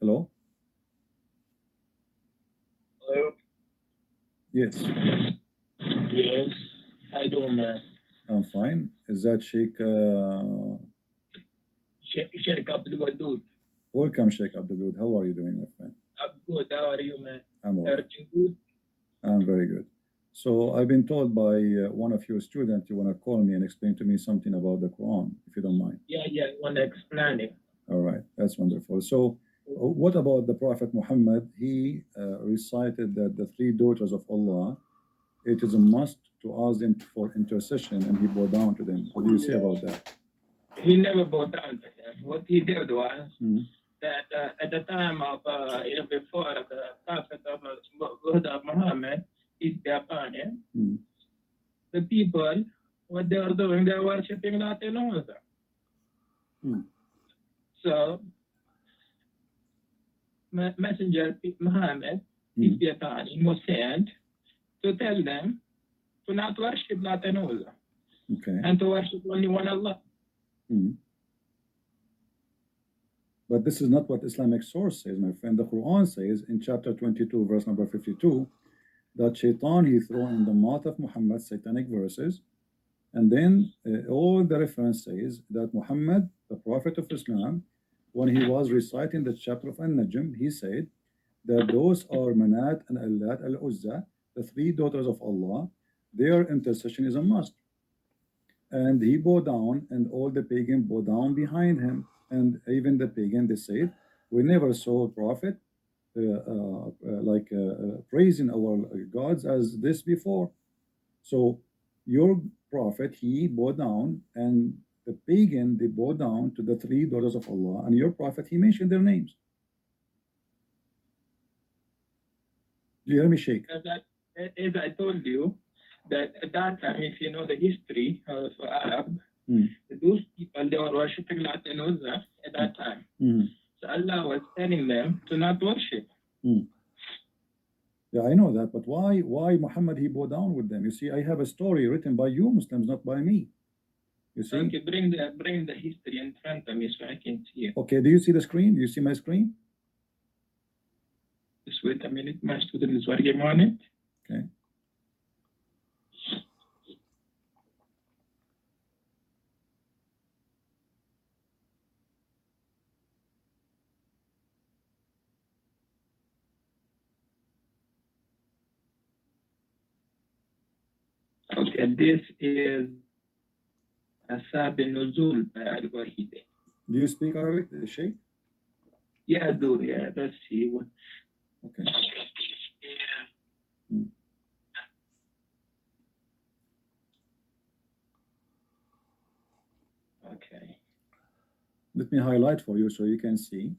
Hello? Hello? Yes, Yes. How you doing, man? I'm fine. Is that Sheikh? Sheikh Abdul Wadud. Welcome, Sheikh Abdul. How are you doing, my friend? I'm good. How are you, man? I'm all right. Everything good? I'm very good. So I've been told by one of your students you want to call me and explain to me something about the Quran, if you don't mind. Yeah, I want to explain it. All right, that's wonderful. So what about the Prophet Muhammad? He recited that the three daughters of Allah, it is a must to ask them for intercession, and he bowed down to them. What do you say about that? He never bowed down to them. What he did was that at the time of, before the Prophet of Muhammad, peace be upon him, the people, what they were doing, they were worshipping nothing other. So, Messenger Muhammad, peace be upon him, was sent to tell them to not worship nothing other, and to worship only one Allah. But this is not what Islamic source says, my friend. The Quran says in chapter 22, verse number 52, that Shaitan he threw in the mouth of Muhammad Satanic verses, and then all the reference says that Muhammad, the Prophet of Islam, when he was reciting the chapter of An-Najm, he said that those are Manat and Allat al-Uzza, the three daughters of Allah, their intercession is a must. And he bowed down, and all the pagan bowed down behind him. And even the pagan, they said, we never saw a prophet praising our gods as this before. So your prophet, he bowed down, and the pagan, they bowed down to the three daughters of Allah, and your prophet, he mentioned their names. Do you hear me, Sheikh? As I told you, that at that time, if you know the history of Arab, those people, they were worshipping Lat and Uzza at that time. So Allah was telling them to not worship. Yeah, I know that, but why Muhammad he bowed down with them? You see, I have a story written by you Muslims, not by me. You see? Okay, bring the history in front of me so I can see it. Okay, do you see the screen? Do you see my screen? Just wait a minute, my student is working on it. Okay. Okay, this is Asab Nuzul by Al-Wahid. Do you speak Arabic, Sheikh? Yeah, I do. Yeah, let's see. Okay. Okay. Let me highlight for you so you can see.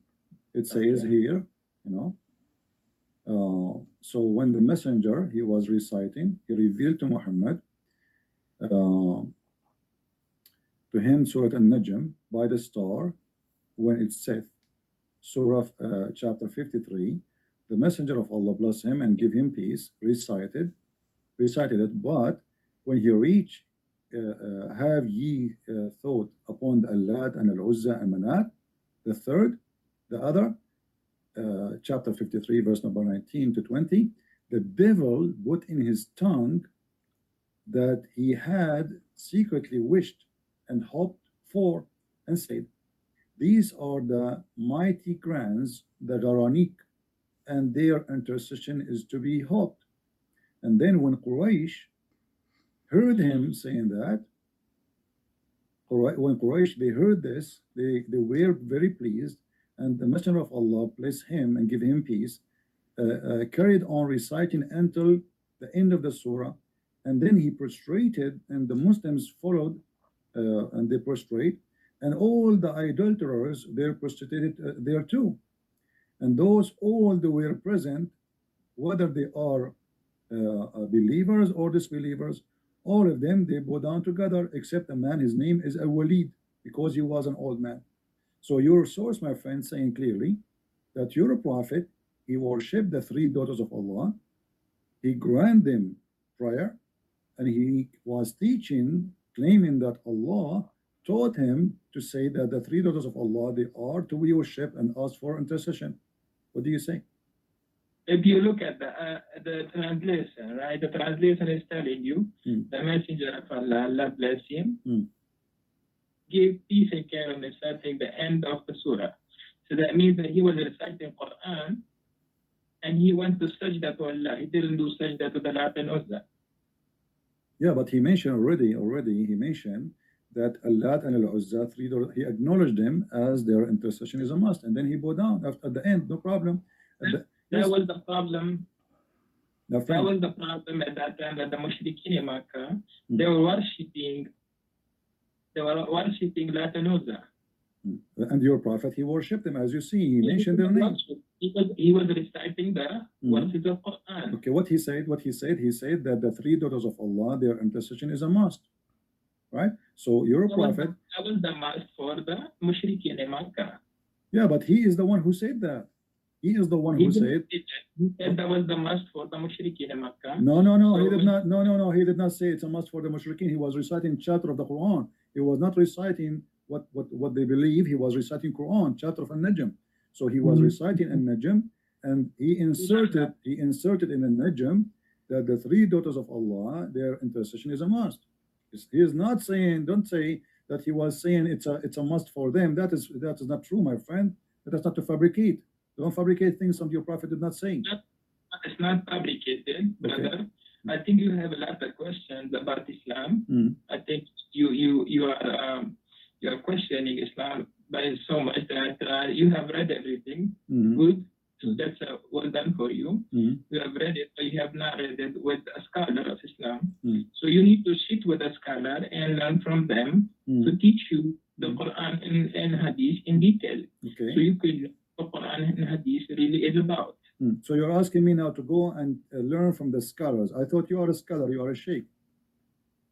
It says here, you know. So when the messenger he was reciting, he revealed to Muhammad to him Surah An-Najm by the star when it saith, Surah chapter 53, the messenger of Allah bless him and give him peace, recited it, but when he reached have ye thought upon the Allat and Al-Uzza and Manat, the third, the other, chapter 53 verse number 19 to 20, the devil put in his tongue that he had secretly wished and hoped for, and said, these are the mighty grants, the Quranic, and their intercession is to be hoped. And then when Quraysh heard him saying that, when Quraysh they heard this, they were very pleased, and the Messenger of Allah bless him and give him peace, carried on reciting until the end of the surah, and then he prostrated, and the Muslims followed, and they prostrate, and all the idolaters they're prostrated there too, and those all that were present, whether they are believers or disbelievers, all of them they bow down together, except a man, his name is Al-Walid, because he was an old man. So your source, my friend, saying clearly that your prophet, he worshipped the three daughters of Allah, he granted them prayer, and he was teaching, claiming that Allah taught him to say that the three daughters of Allah, they are to be worshipped and ask for intercession. What do you say? If you look at the translation, right? The translation is telling you the messenger of Allah, Allah bless him, gave peace and care on reciting the end of the surah. So that means that he was reciting Quran and he went to sajda to Allah. He didn't do sajda to the Lat and Uzza. Yeah, but he mentioned already he mentioned that Al-Lat and Al-Uzza, he acknowledged them as their intercession is a must, and then he bowed down at the end, no problem. That was the problem. That was the problem at that time, that the Mushrikeen in Mecca, they were worshipping Lat and Uzza. And your prophet, he worshipped them, as you see, he mentioned their names. He was reciting the verses of Quran. Okay, what he said that the three daughters of Allah, their intercession is a must, right? So your prophet, that was the must for the Mushrikeen in Mecca. Yeah, but he is the one who said that. He is the one who said. He said that was the must for the Mushrikeen in Mecca. No, he did not. No, he did not say it's a must for the Mushrikeen. He was reciting chapter of the Quran. He was not reciting what they believe. He was reciting Quran, chapter of An-Najm. So he was reciting An-Najm, and he inserted in An-Najm that the three daughters of Allah, their intercession is a must. He is not saying, don't say that he was saying it's a must for them. That is not true, my friend. That is not to fabricate. Don't fabricate things that your prophet did not say. It's not fabricated, brother. I think you have a lot of questions about Islam. I think you are questioning Islam by so much that you have read everything. Good. That's well done for you. You have read it, but you have not read it with a scholar of Islam. So you need to sit with a scholar and learn from them to teach you the Quran and Hadith in detail. So you could know what Quran and Hadith really is about. So you're asking me now to go and learn from the scholars. I thought you are a scholar, you are a sheikh.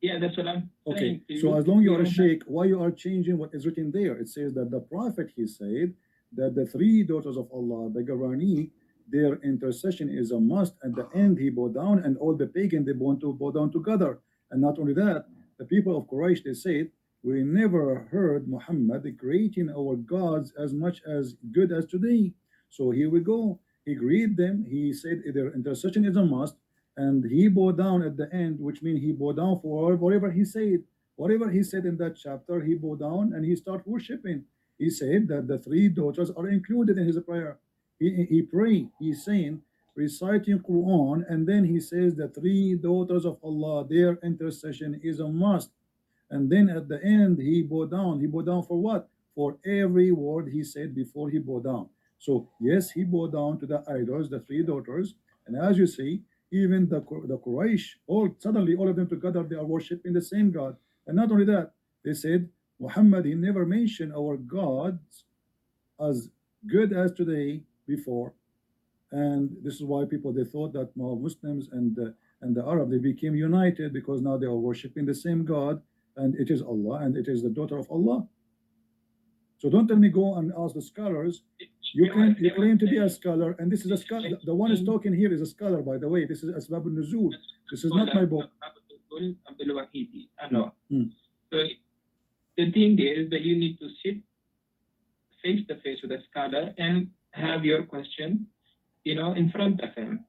Yeah, that's what I'm saying. Okay, so as long as you are a sheikh, why you are changing what is written there? It says that the prophet, he said, that the three daughters of Allah, the Quranic, their intercession is a must. At the end, he bowed down, and all the pagan, they want to bow down together. And not only that, the people of Quraysh, they said, we never heard Muhammad creating our gods as much as good as today. So here we go. He agreed them. He said their intercession is a must, and he bowed down at the end, which means he bowed down for whatever he said. Whatever he said in that chapter, he bowed down and he started worshiping. He said that the three daughters are included in his prayer. He prayed, he's saying, reciting Quran, and then he says the three daughters of Allah, their intercession is a must. And then at the end, he bowed down. He bowed down for what? For every word he said before he bowed down. So yes, he bowed down to the idols, the three daughters, and as you see, even the Quraysh, suddenly all of them together, they are worshiping the same God. And not only that, they said, Muhammad, he never mentioned our gods as good as today before. And this is why people, they thought that Muslims and the Arab, they became united because now they are worshiping the same God, and it is Allah, and it is the daughter of Allah. So don't tell me go and ask the scholars. You claim to be a scholar, and this is a scholar. The one who's talking here is a scholar, by the way. This is Asbab al-Nuzul. This is not my book. So the thing is that you need to sit face to face with a scholar and have your question, in front of him.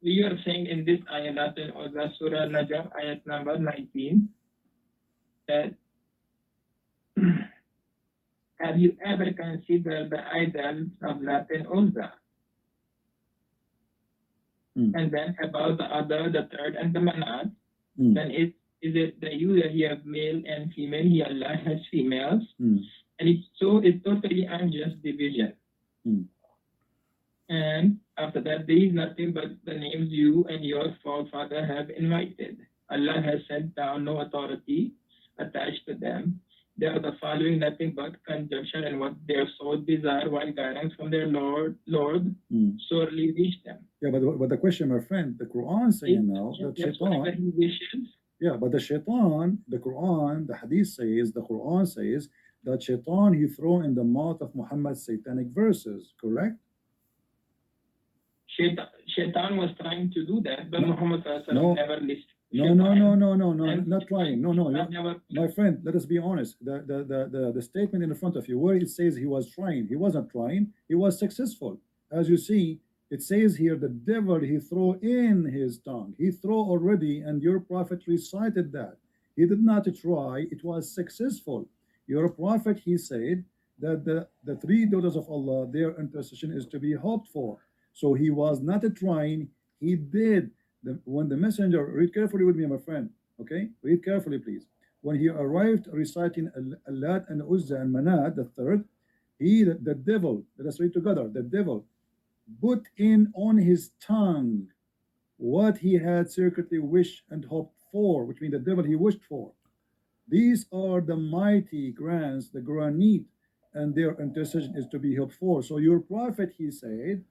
You are saying in this ayat or the Surah Najm, ayat number 19, that have you ever considered the idols of Lat and Uzza? And then about the third and the Manat, then is it that you have male and female, he Allah has females, and it's totally unjust division. And after that, there is nothing but the names you and your forefather have invited. Allah has sent down no authority attached to them. They are the following nothing but conjunction, and what their soul desire, while guidance from their Lord sorely reach them. Yeah, but the question, my friend, the Quran saying now that Shaitan. Yeah, but the Shaitan, the Quran, the Hadith says, the Quran says that Shaitan, he throw in the mouth of Muhammad Satanic verses, correct? Shaitan was trying to do that, but Muhammad never listened. No, not trying. No, my friend, let us be honest. The statement in front of you, where it says he was trying, he wasn't trying, he was successful. as you see, it says here the devil he throw in his tongue. He throw already, and your prophet recited that. He did not try, it was successful. Your prophet, he said that the three daughters of Allah, their intercession is to be hoped for. So he was not trying, he did. When the messenger, read carefully with me, my friend, okay? Read carefully, please. When he arrived reciting Allat and Uzza and Manat, the third, the devil, let us read together, the devil put in on his tongue what he had secretly wished and hoped for, which means the devil he wished for. These are the mighty grants, the Quranic, and their intercession is to be hoped for. So your prophet, he said,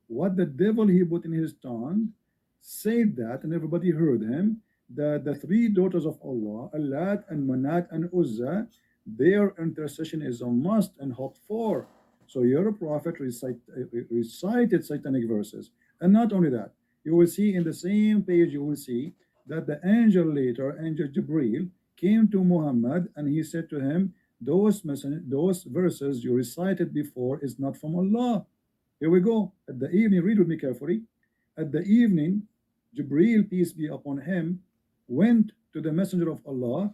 what the devil he put in his tongue, said that, and everybody heard him, that the three daughters of Allah, Allat and Manat and Uzza, their intercession is a must and hoped for. So your prophet recited Satanic verses. And not only that, you will see in the same page, you will see that the angel later, Angel Jibreel, came to Muhammad and he said to him, those verses you recited before is not from Allah. Here we go. At the evening, read with me carefully. At the evening, Jibreel, peace be upon him, went to the messenger of Allah,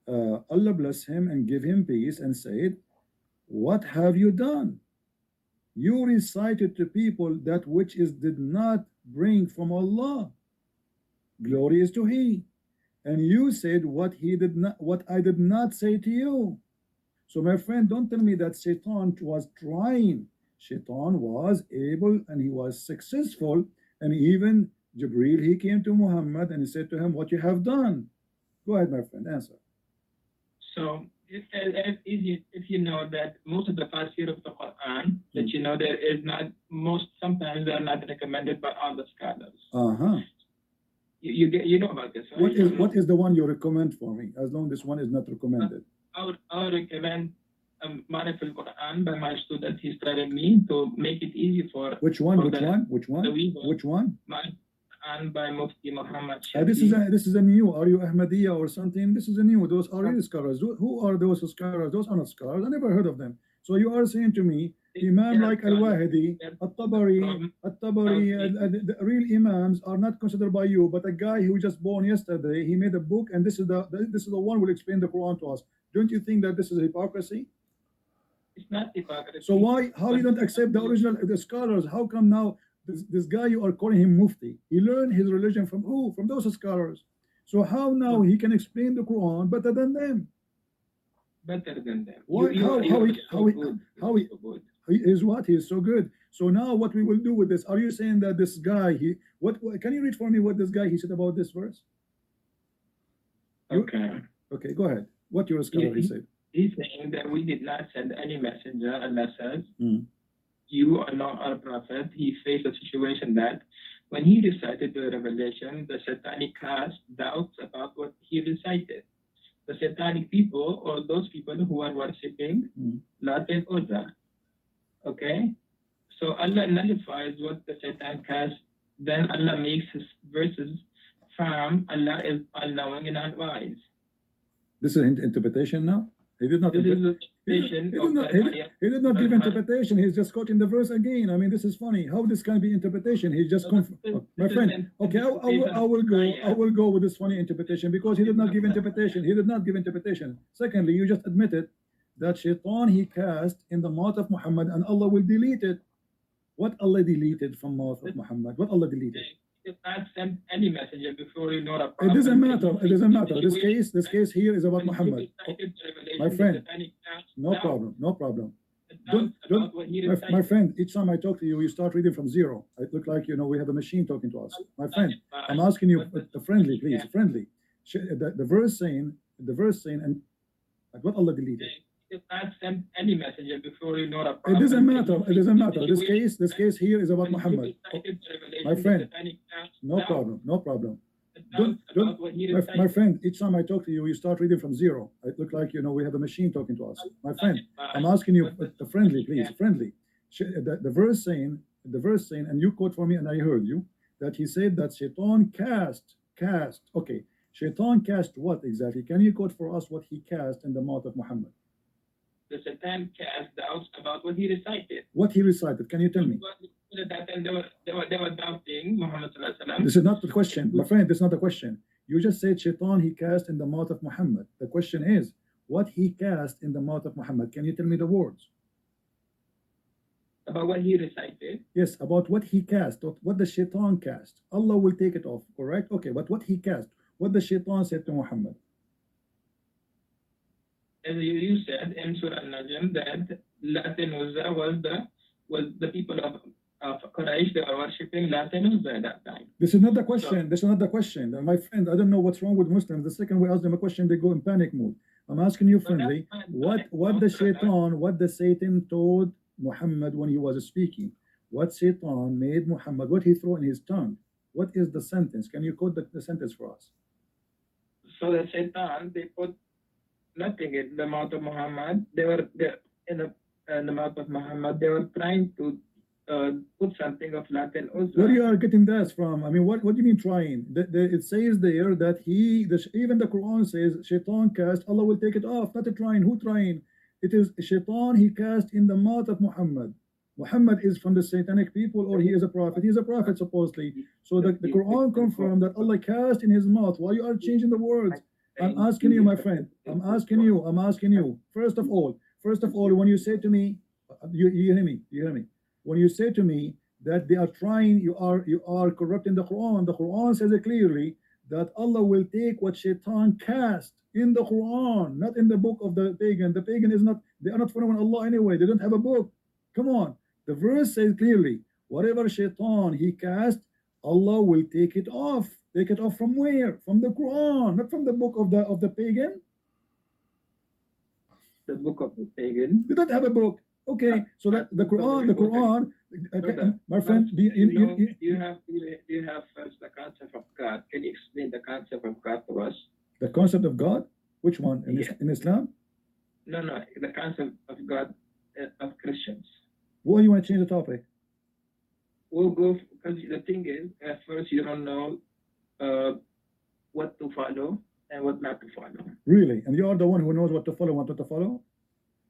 Allah bless him and give him peace, and said, what have you done? You recited to people that which is did not bring from Allah. Glory is to He. And you said what I did not say to you. So my friend, don't tell me that Satan was trying. Shaitan was able and he was successful, and even Jibreel, he came to Muhammad and he said to him, what you have done. Go ahead, my friend, answer. So it's easy if you know that most of the tafsir of the Quran, that you know there is not, sometimes they are not recommended by all the scholars. You know about this, right? What is the one you recommend for me, as long as this one is not recommended? I would recommend Ma'arif al-Quran by my student. He started me to make it easy for which one? And by Mufti Muhammad this is a new. Are you Ahmadiyya or something? This is a new. Those are real scholars. Who are those scholars? Those are not scholars. I never heard of them. So you are saying to me, Imam like Al-Wahidi, At-Tabari, the real Imams are not considered by you, but a guy who just born yesterday, he made a book, and this is the one who will explain the Quran to us. Don't you think that this is hypocrisy? It's not hypocrisy. So how you don't accept the original, the scholars? How come now this guy you are calling him Mufti? He learned his religion from who? From those scholars. So how now he can explain the Quran better than them? Better than them. Why? How he is what? He is so good. So now what we will do with this? Are you saying that this guy, what can you read for me what this guy he said about this verse? Okay, go ahead. What your scholar he said? He's saying that we did not send any messenger. Allah says, you are not our prophet. He faced a situation that when he recited the revelation, the Satanic cast doubts about what he recited. The Satanic people, or those people who are worshipping Lat and Uzza. Okay? So Allah nullifies what the Satan cast, then Allah makes his verses firm. Allah is all-knowing and all-wise. This is interpretation now? He did not. This is the interpretation. He did not give interpretation. He's just quoting the verse again. I mean, this is funny. How this can be interpretation? He just my friend. Okay, I will go with this funny interpretation because he did not give interpretation. He did not give interpretation. Secondly, you just admitted that Shaitan he cast in the mouth of Muhammad, and Allah will delete it. What Allah deleted from mouth of Muhammad? What Allah deleted? If not send any messenger before you know a prophet. It doesn't matter. It doesn't matter. This case here is about Muhammad. My friend, no problem. No problem. My friend, each time I talk to you, you start reading from zero. It look like we have a machine talking to us. My friend, I'm asking you friendly, please, friendly. The verse saying, and what Allah deleted. If not send any messenger before you know a prophet. It doesn't matter. It doesn't matter. This case here is about Muhammad. My friend, no problem. No problem. My friend, each time I talk to you, you start reading from zero. It look like we have a machine talking to us. My friend, I'm asking you friendly, please, friendly. The verse saying, and you quote for me, and I heard you, that he said that Shaitan cast. Okay, Shaitan cast what exactly? Can you quote for us what he cast in the mouth of Muhammad? The Satan cast doubts about what he recited. what he recited. Can you tell me? That and they were doubting Muhammad sallallahu alaihi wasallam. This is not the question, my friend. This is not the question. You just said shaitan he cast in the mouth of Muhammad. The question is, what he cast in the mouth of Muhammad? Can you tell me the words? About what he recited? Yes, about what he cast, what the shaitan cast. Allah will take it off, correct? Okay, but what he cast, what the shaitan said to Muhammad. As you said in Surah Al-Najm that Lat and Uzza was the people of Quraysh, they were worshipping Lat and Uzza at that time. This is not the question. This is not the question. My friend, I don't know what's wrong with Muslims. The second we ask them a question, they go in panic mode. I'm asking you friendly, what the Satan told Muhammad when he was speaking? What Satan made Muhammad, what he threw in his tongue? What is the sentence? Can you quote the sentence for us? So the Satan, they put nothing in the mouth of Muhammad. They were in the mouth of Muhammad. They were trying to put something of Lat and Uzza. Where you are getting that from? I mean, what do you mean trying? It says there that even the Quran says, Shaitan cast, Allah will take it off. Not a trying. Who trying? It is Shaitan he cast in the mouth of Muhammad. Muhammad is from the Satanic people, or he is a prophet. He is a prophet supposedly. So the Quran confirmed that Allah cast in his mouth. Why you are changing the words? I'm asking you, my friend. I'm asking you. First of all, when you say to me, you hear me? When you say to me that they are trying, you are corrupting the Quran. The Quran says it clearly that Allah will take what Shaitan cast in the Quran, not in the book of the pagan. The pagan is not, they are not following Allah anyway. They don't have a book. Come on. The verse says clearly, whatever Shaitan he cast, Allah will take it off. Take it off from where? From the Quran, not from the book of the pagan. The book of the pagan. You don't have a book. Okay, so that the Quran, my friend, do you have first the concept of God. Can you explain the concept of God to us? The concept of God? Which one? In Islam? No, the concept of God of Christians. Why you want to change the topic? We'll go, because the thing is, at first you don't know what to follow and what not to follow. Really? And you are the one who knows what to follow and what not to follow?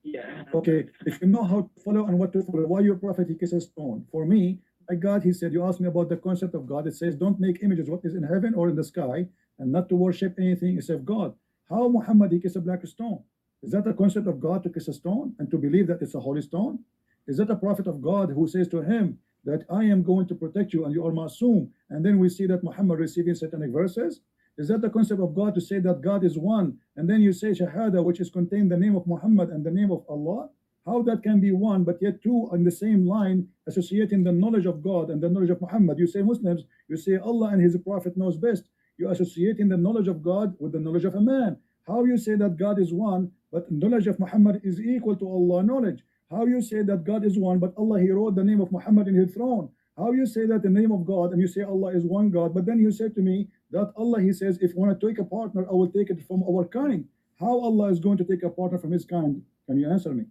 Yeah. Okay, if you know how to follow and what to follow, why your prophet he kisses stone? For me, my God, he said, you asked me about the concept of God. It says, don't make images what is in heaven or in the sky, and not to worship anything except God. How Muhammad he kissed a black stone? Is that the concept of God to kiss a stone and to believe that it's a holy stone? Is that a prophet of God who says to him that I am going to protect you and you are Masum? And then we see that Muhammad receiving Satanic verses. Is that the concept of God to say that God is one, and then you say Shahada, which is contained the name of Muhammad and the name of Allah? How that can be one, but yet two on the same line, associating the knowledge of God and the knowledge of Muhammad? You say Muslims, you say Allah and his prophet knows best. You associating the knowledge of God with the knowledge of a man. How you say that God is one, but knowledge of Muhammad is equal to Allah knowledge? How you say that God is one, but Allah he wrote the name of Muhammad in his throne? How you say that the name of God and you say Allah is one God, but then you say to me that Allah he says, if you want to take a partner, I will take it from our kind. How Allah is going to take a partner from his kind? Can you answer me?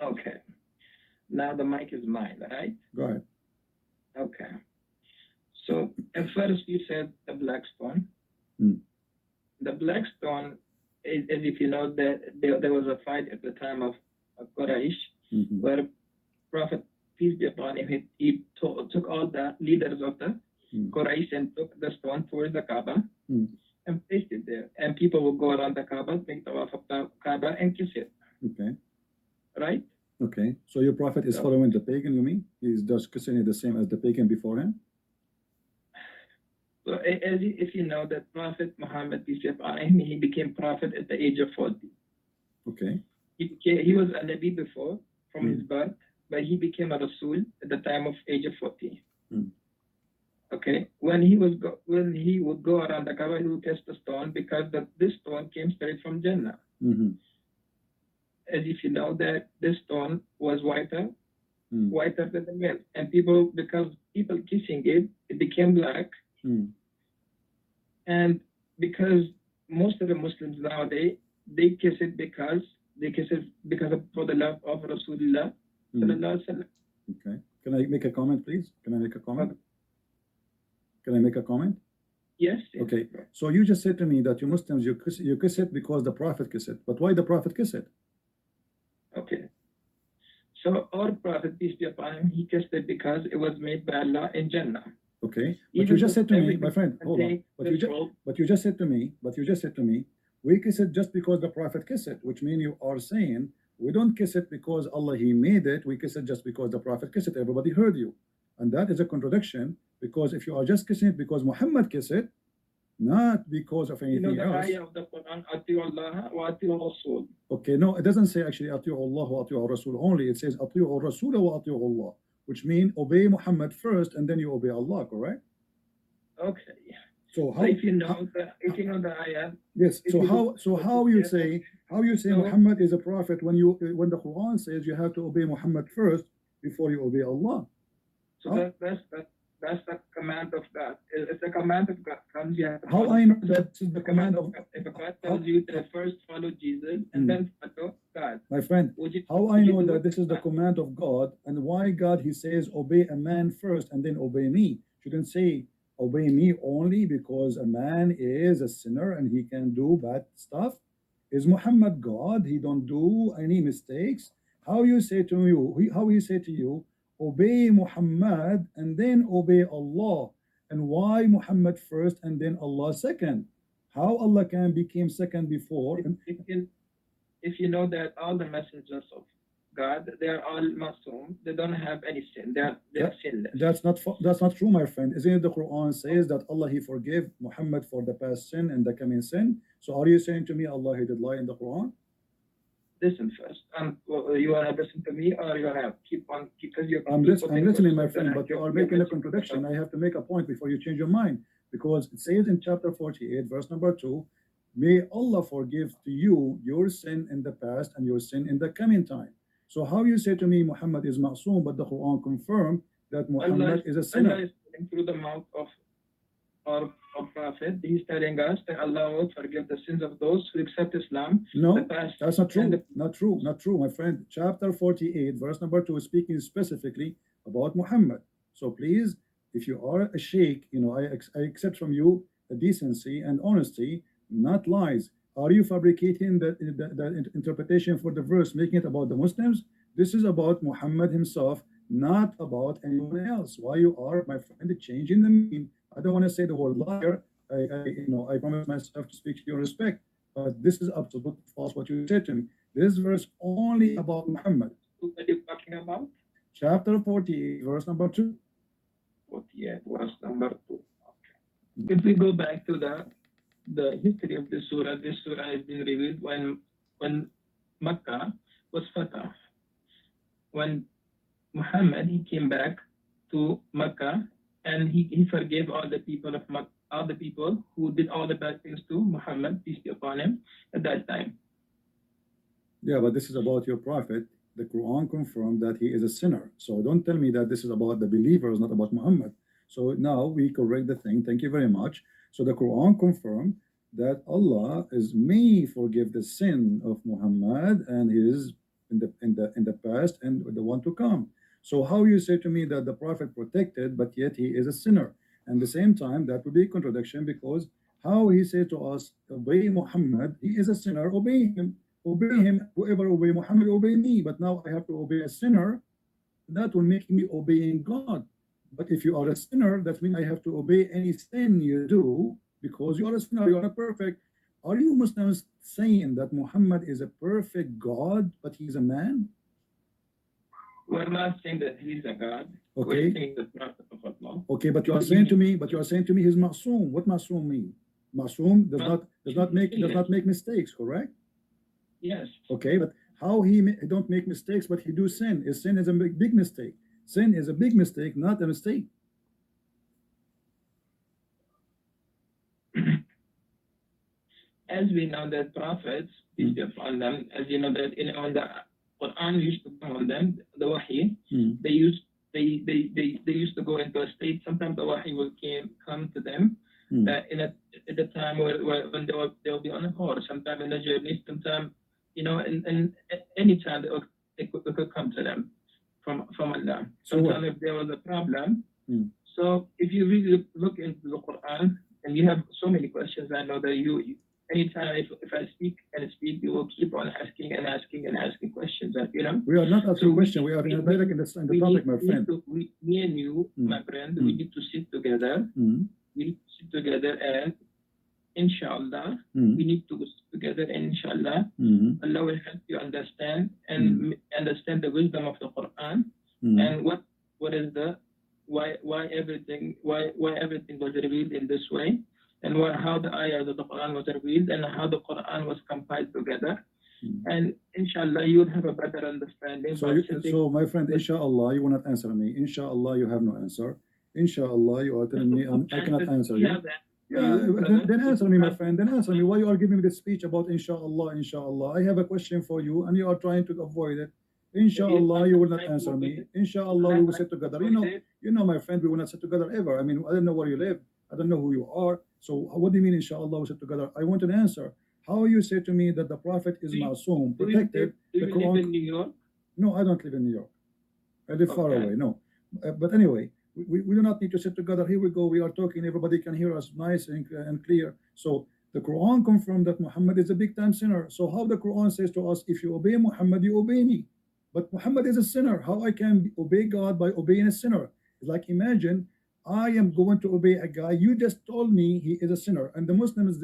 Okay. Now the mic is mine, right? Go ahead. Okay. So at first you said the black stone. The black stone is, as if you know, that there was a fight at the time of Quraysh, where Prophet, peace be upon him, he took all the leaders of the Quraysh and took the stone towards the Kaaba and placed it there. And people will go around the Kaaba, make tawaf of the Kaaba and kiss it. Okay. Right? Okay. So your prophet is following the pagan, you mean? He's just kissing it the same as the pagan before him? So if you know that Prophet Muhammad, peace be upon him, he became prophet at the age of 40. Okay. He was a Nabi before, from his birth, but he became a Rasul at the time of age of 40. Okay, when he would go around the Kaaba, he would kiss the stone because this stone came straight from Jannah. As if you know that this stone was whiter than the milk, and because people kissing it, it became black. And because most of the Muslims nowadays they kiss it for the love of Rasulullah. Okay. Can I make a comment, please? Can I make a comment? Can I make a comment? Yes. Okay. So you just said to me that you Muslims, you kiss it because the Prophet kissed it. But why the Prophet kiss it? Okay. So our Prophet, peace be upon him, he kissed it because it was made by Allah in Jannah. Okay, but you just said to me, my friend, hold on. But you just said to me, we kiss it just because the Prophet kissed it, which means you are saying we don't kiss it because Allah He made it. We kiss it just because the Prophet kissed it. Everybody heard you, and that is a contradiction. Because if you are just kissing it because Muhammad kissed it, not because of anything else. The ayah of the Quran, Ati'u Allah wa Ati'u Rasul. Okay, no, it doesn't say actually Ati'u Allah wa Ati'u Rasul only. It says Ati'u Rasul wa Ati'u Allah, which means obey Muhammad first and then you obey Allah, correct? Okay. So how? If you know the ayah. Yes. So how you say Muhammad is a prophet when the Quran says you have to obey Muhammad first before you obey Allah? So that's the command of God. It's the command of God. How I know that is the command of God? If God tells you to first follow Jesus and then follow God. My friend, how I know that this is the command of God, and why God He says obey a man first and then obey me? Shouldn't say obey me only because a man is a sinner and he can do bad stuff. Is Muhammad God? He don't do any mistakes. How you say to you? How he say to you? Obey Muhammad and then obey Allah. And why Muhammad first and then Allah second? How Allah can become second before? If you know that all the messengers of God, they are all Muslim. They don't have any sin. They are sinless. That's not true, my friend. Isn't it the Quran says that Allah He forgave Muhammad for the past sin and the coming sin? So are you saying to me Allah He did lie in the Quran? Listen first. You wanna listen to me, or you wanna keep on because you're. I'm listening, my friend, but you are making a contradiction. I have to make a point before you change your mind, because it says in chapter 48, verse number 2, may Allah forgive to you your sin in the past and your sin in the coming time. So how you say to me Muhammad is ma'soom, but the Quran confirmed that Muhammad is a sinner? Allah is through the mouth of our Prophet. He's telling us that Allah will forgive the sins of those who accept Islam. No, that's not true. Not true, my friend. Chapter 48, verse number 2 is speaking specifically about Muhammad. So please, if you are a sheikh, I accept from you the decency and honesty, not lies. Are you fabricating the interpretation for the verse, making it about the Muslims? This is about Muhammad himself, not about anyone else. Why you are, my friend, changing the meaning? I don't want to say the word liar. I promise myself to speak to your respect, but this is absolutely false what you said to me. This verse only about Muhammad. What are you talking about? Chapter 48, verse number 2. 48, verse number 2. Okay. If we go back to the history of this surah has been revealed when Mecca was fatah. When Muhammad he came back to Mecca and he forgave all the people of Mecca, all the people who did all the bad things to Muhammad, peace be upon him, at that time. Yeah, but this is about your prophet. The Quran confirmed that he is a sinner. So don't tell me that this is about the believers, not about Muhammad. So now we correct the thing. Thank you very much. So the Quran confirmed that Allah may forgive the sin of Muhammad and his in the past and the one to come. So how you say to me that the prophet protected, but yet he is a sinner? And at the same time, that would be a contradiction, because how he said to us, obey Muhammad, he is a sinner, obey him. Whoever obey Muhammad, obey me. But now I have to obey a sinner. That will make me obeying God. But if you are a sinner, that means I have to obey any sin you do, because you are a sinner, you are not perfect. Are you Muslims saying that Muhammad is a perfect God, but he's a man? We're not saying that he's a God. Okay. We're saying the Prophet of Allah. Okay, but you are saying to me, he's ma'soom. What ma'soom mean? Ma'soom does not make mistakes, correct? Yes. Okay, but how he don't make mistakes, but he do sin? Sin is a big mistake. Sin is a big mistake, not a mistake. As we know that prophets, peace be upon them, as you know that in the Quran used to come on them, the wahi, they used to go into a state. Sometimes the wahi will come to them at the time when they'll be on a horse, sometime in the journey, sometime in any time it could come to them from Allah. Sometimes if there was a problem. So if you really look into the Quran, and you have so many questions, I know that anytime if I speak and speak, you will keep on asking and asking and asking questions. You know. We are not asking So questions. We are in the topic, my friend. Me and you, my friend, we need to sit together. We need to sit together and inshallah, we need to sit together and inshallah, Allah will help you understand and understand the wisdom of the Quran and what is the why everything was revealed in this way and how the ayahs of the Quran was revealed and how the Quran was compiled together. And inshallah, you will have a better understanding. So my friend, inshallah, you will not answer me. Inshallah, you have no answer. Inshallah, you are telling me I cannot answer you. Yeah, then answer me, my friend. Then answer me. Why you are giving me this speech about inshallah, inshallah? I have a question for you, and you are trying to avoid it. Inshallah, you will not answer me. Inshallah, we will sit together. You know, my friend, we will not sit together ever. I mean, I don't know where you live. I don't know who you are. So what do you mean, inshallah, we sit together? I want an answer. How you say to me that the Prophet is Masoom, protected? Do you live in New York? No, I don't live in New York. I live far away. No, but anyway. We do not need to sit together. Here we go. We are talking. Everybody can hear us nice and clear. So the Quran confirmed that Muhammad is a big time sinner. So how the Quran says to us, if you obey Muhammad, you obey me. But Muhammad is a sinner. How I can obey God by obeying a sinner? It's like, imagine I am going to obey a guy. You just told me he is a sinner. And the Muslims,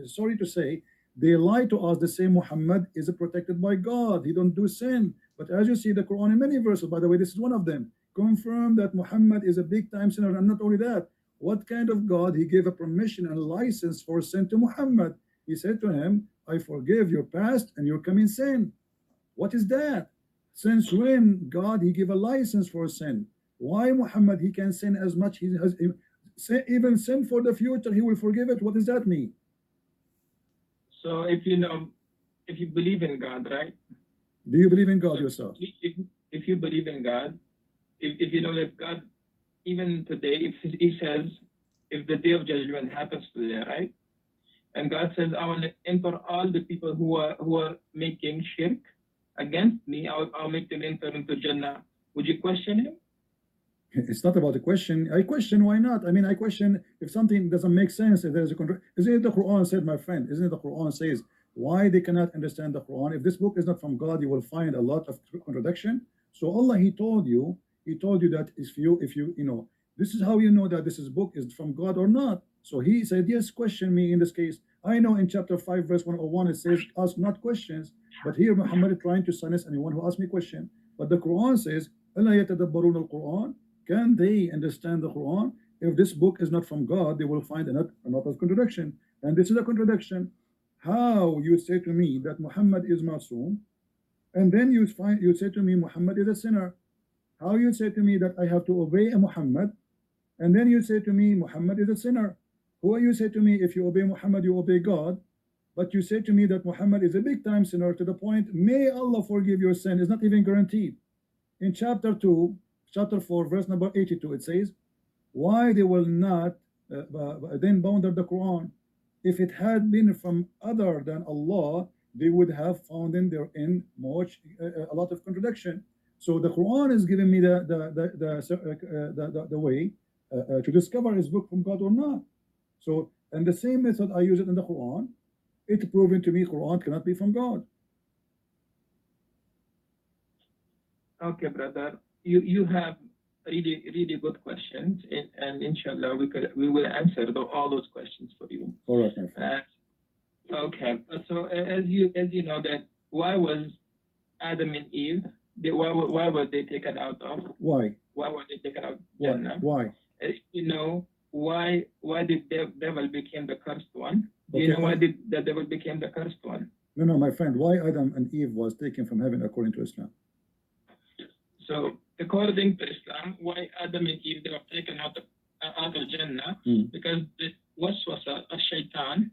sorry to say, they lie to us. They say Muhammad is protected by God. He don't do sin. But as you see, the Quran in many verses, by the way, this is one of them, confirm that Muhammad is a big time sinner. And not only that, what kind of God? He gave a permission and license for sin to Muhammad. He said to him, I forgive your past and your coming sin. What is that? Since when God he gave a license for sin? Why Muhammad he can sin as much he has, even sin for the future, he will forgive it? What does that mean? So if you believe in God, right? Do you believe in God yourself? If you believe in God, if you know that God, even today, if he says, if the day of judgment happens today, right? And God says, I will enter all the people who are making shirk against me, I'll make them enter into Jannah. Would you question him? It's not about a question. I question why not. I mean, I question if something doesn't make sense, if there's a isn't it the Quran said, my friend, isn't it the Quran says why they cannot understand the Quran? If this book is not from God, you will find a lot of contradiction. So Allah, he told you that if you know, this is how you know that this book is from God or not. So he said, yes, question me in this case. I know in chapter 5 verse 101 it says ask not questions, but here Muhammad is trying to silence anyone who asks me question. But the Quran says, أَلَا يَتَدَبَّرُونَ الْقُرْآنَ? Can they understand the Quran? If this book is not from God, they will find another contradiction. And this is a contradiction. How you say to me that Muhammad is Masoom, and then you say to me Muhammad is a sinner? How you say to me that I have to obey a Muhammad, and then you say to me Muhammad is a sinner? Who you say to me if you obey Muhammad you obey God, but you say to me that Muhammad is a big time sinner to the point may Allah forgive your sin is not even guaranteed. In chapter 4 verse number 82 it says, why they will not then ponder the Quran? If it had been from other than Allah, they would have found in therein a lot of contradiction. So the Quran is giving me the way to discover is book from God or not. So, and the same method I use it in the Quran, it's proven to me Quran cannot be from God. Okay, brother, you have really good questions, and inshallah we will answer all those questions for you. All right, my friend. Okay, so as you know that why was Adam and Eve? Why were they taken out of? Why were they taken out of Jannah? Why? You know why the devil became the cursed one? Do Okay, you know why the devil became the cursed one? No, my friend. Why Adam and Eve was taken from heaven according to Islam? So according to Islam, why Adam and Eve they were taken out of Jannah? Because the waswasa of shaitan,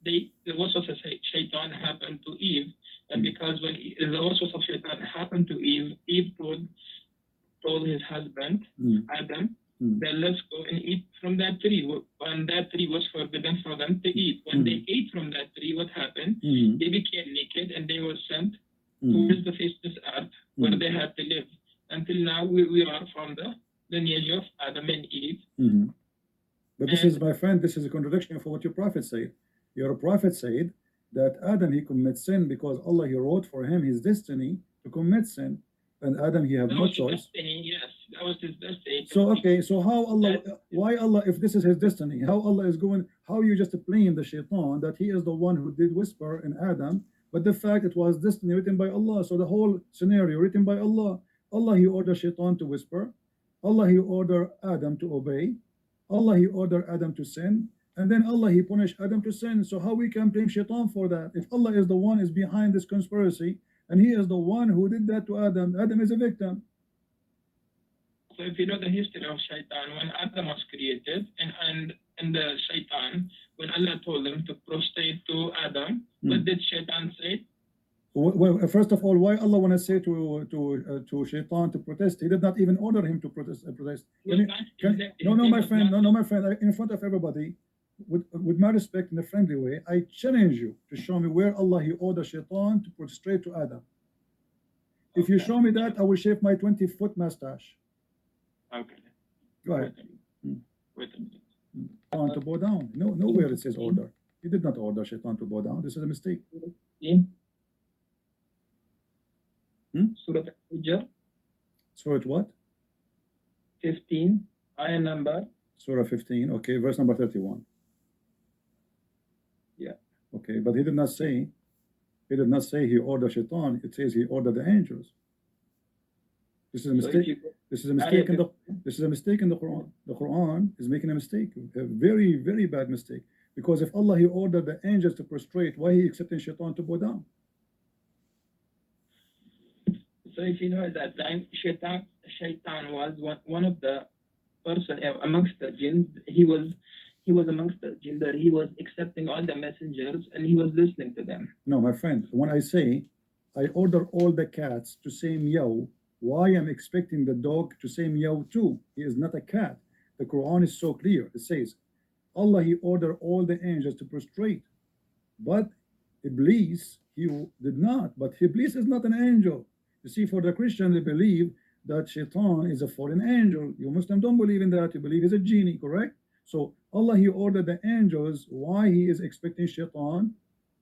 the waswasa shaitan happened to Eve, and because when the waswasa of shaitan happened to Eve, Eve told his husband Adam, then let's go and eat from that tree. And that tree was forbidden for them to eat. When they ate from that tree, what happened? They became naked and they were sent towards the face of this earth where they had to live. Until now, we are from the lineage of Adam and Eve. But this is, my friend, this is a contradiction for what your prophet said. Your prophet said that Adam, he commits sin because Allah, he wrote for him his destiny to commit sin, and Adam, he have no choice. Yes, that was his destiny. So okay, so how Allah, why Allah, if this is his destiny, how Allah is going, how you just blame the shaitan that he is the one who did whisper in Adam, but the fact it was destiny written by Allah. So the whole scenario written by Allah. Allah, he ordered shaitan to whisper, Allah, he ordered Adam to obey, Allah, he ordered Adam to sin, and then Allah, he punished Adam to sin. So how we can blame shaitan for that? If Allah is the one is behind this conspiracy, and he is the one who did that to Adam, Adam is a victim. So if you know the history of shaitan, when Adam was created, and the shaitan, when Allah told him to prostrate to Adam, what did shaitan say? Well, first of all, why Allah want to say to shaitan to protest? He did not even order him to protest. No, my friend, no, my friend, in front of everybody, with my respect, in a friendly way, I challenge you to show me where Allah, he ordered shaitan to prostrate to Adam. If you show me that, I will shave my 20-foot mustache. Okay. Go ahead. Wait a minute. To bow down. Nowhere it says order. He did not order shaitan to bow down. This is a mistake. Surah Al-Hijr. Surah what? 15, ayah number. Surah 15, okay, verse number 31. Yeah. Okay, but he did not say he ordered shaitan. It says he ordered the angels. This is a mistake. This is a mistake in the Quran. The Quran is making a mistake, a very, very bad mistake. Because if Allah, he ordered the angels to prostrate, why he accepting shaitan to bow down? So if you know at that time, shaitan was one of the person amongst the jinn. He was amongst the jinn that he was accepting all the messengers and he was listening to them. No, my friend, when I say I order all the cats to say meow, why am I expecting the dog to say meow too? He is not a cat. The Quran is so clear. It says Allah, he ordered all the angels to prostrate, but Iblis, he did not. But Iblis is not an angel. You see, for the Christian, they believe that shaitan is a fallen angel. You Muslim don't believe in that. You believe he's a genie, correct? So Allah, he ordered the angels. Why he is expecting shaitan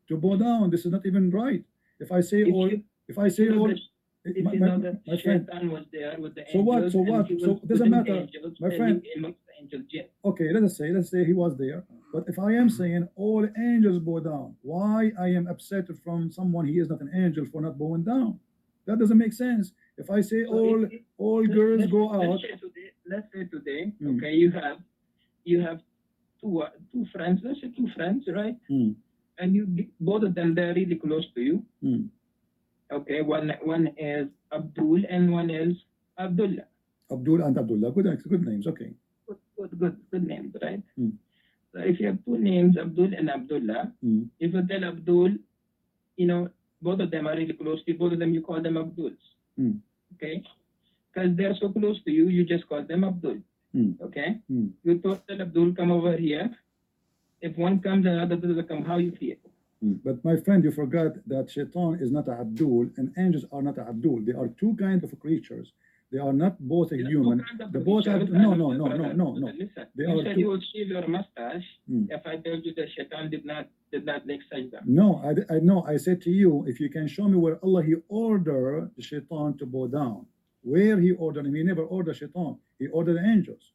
to bow down? This is not even right. If I say all, my friend, shaitan was there with the angels. So what? So it doesn't matter, my friend. Okay, let us say he was there. But if I am saying all angels bow down, why I am upset from someone he is not an angel for not bowing down? That doesn't make sense. If I say all girls go out, let's say today, okay, you have two friends. Let's say two friends, right? And both of them, they're really close to you. Okay, one is Abdul and one is Abdullah. Abdul and Abdullah, good names. Okay. Good names, right? So if you have two names, Abdul and Abdullah, if you tell Abdul, both of them are really close to you, both of them you call them Abduls. Okay? Because they're so close to you, you just call them Abdul. Okay? You tell Abdul, come over here. If one comes and another doesn't come, how you feel? But my friend, you forgot that shaitan is not a Abdul and angels are not a Abdul. They are two kinds of creatures. They are not both a human. They both are no. Listen, you said you will shave your mustache if I told you that shaitan did not make sajda. No, I know. I said to you, if you can show me where Allah, he ordered the shaitan to bow down. Where he ordered him, he never ordered shaitan. He ordered the angels.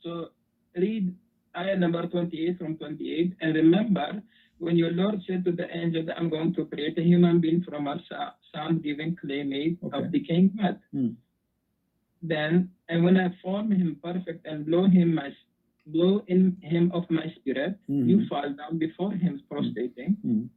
So read ayah number 28 from 28 and remember when your Lord said to the angel that I'm going to create a human being from our sound-giving clay made of decaying mud. Then, and when I form him perfect and blow in him of my spirit, you fall down before him prostrating.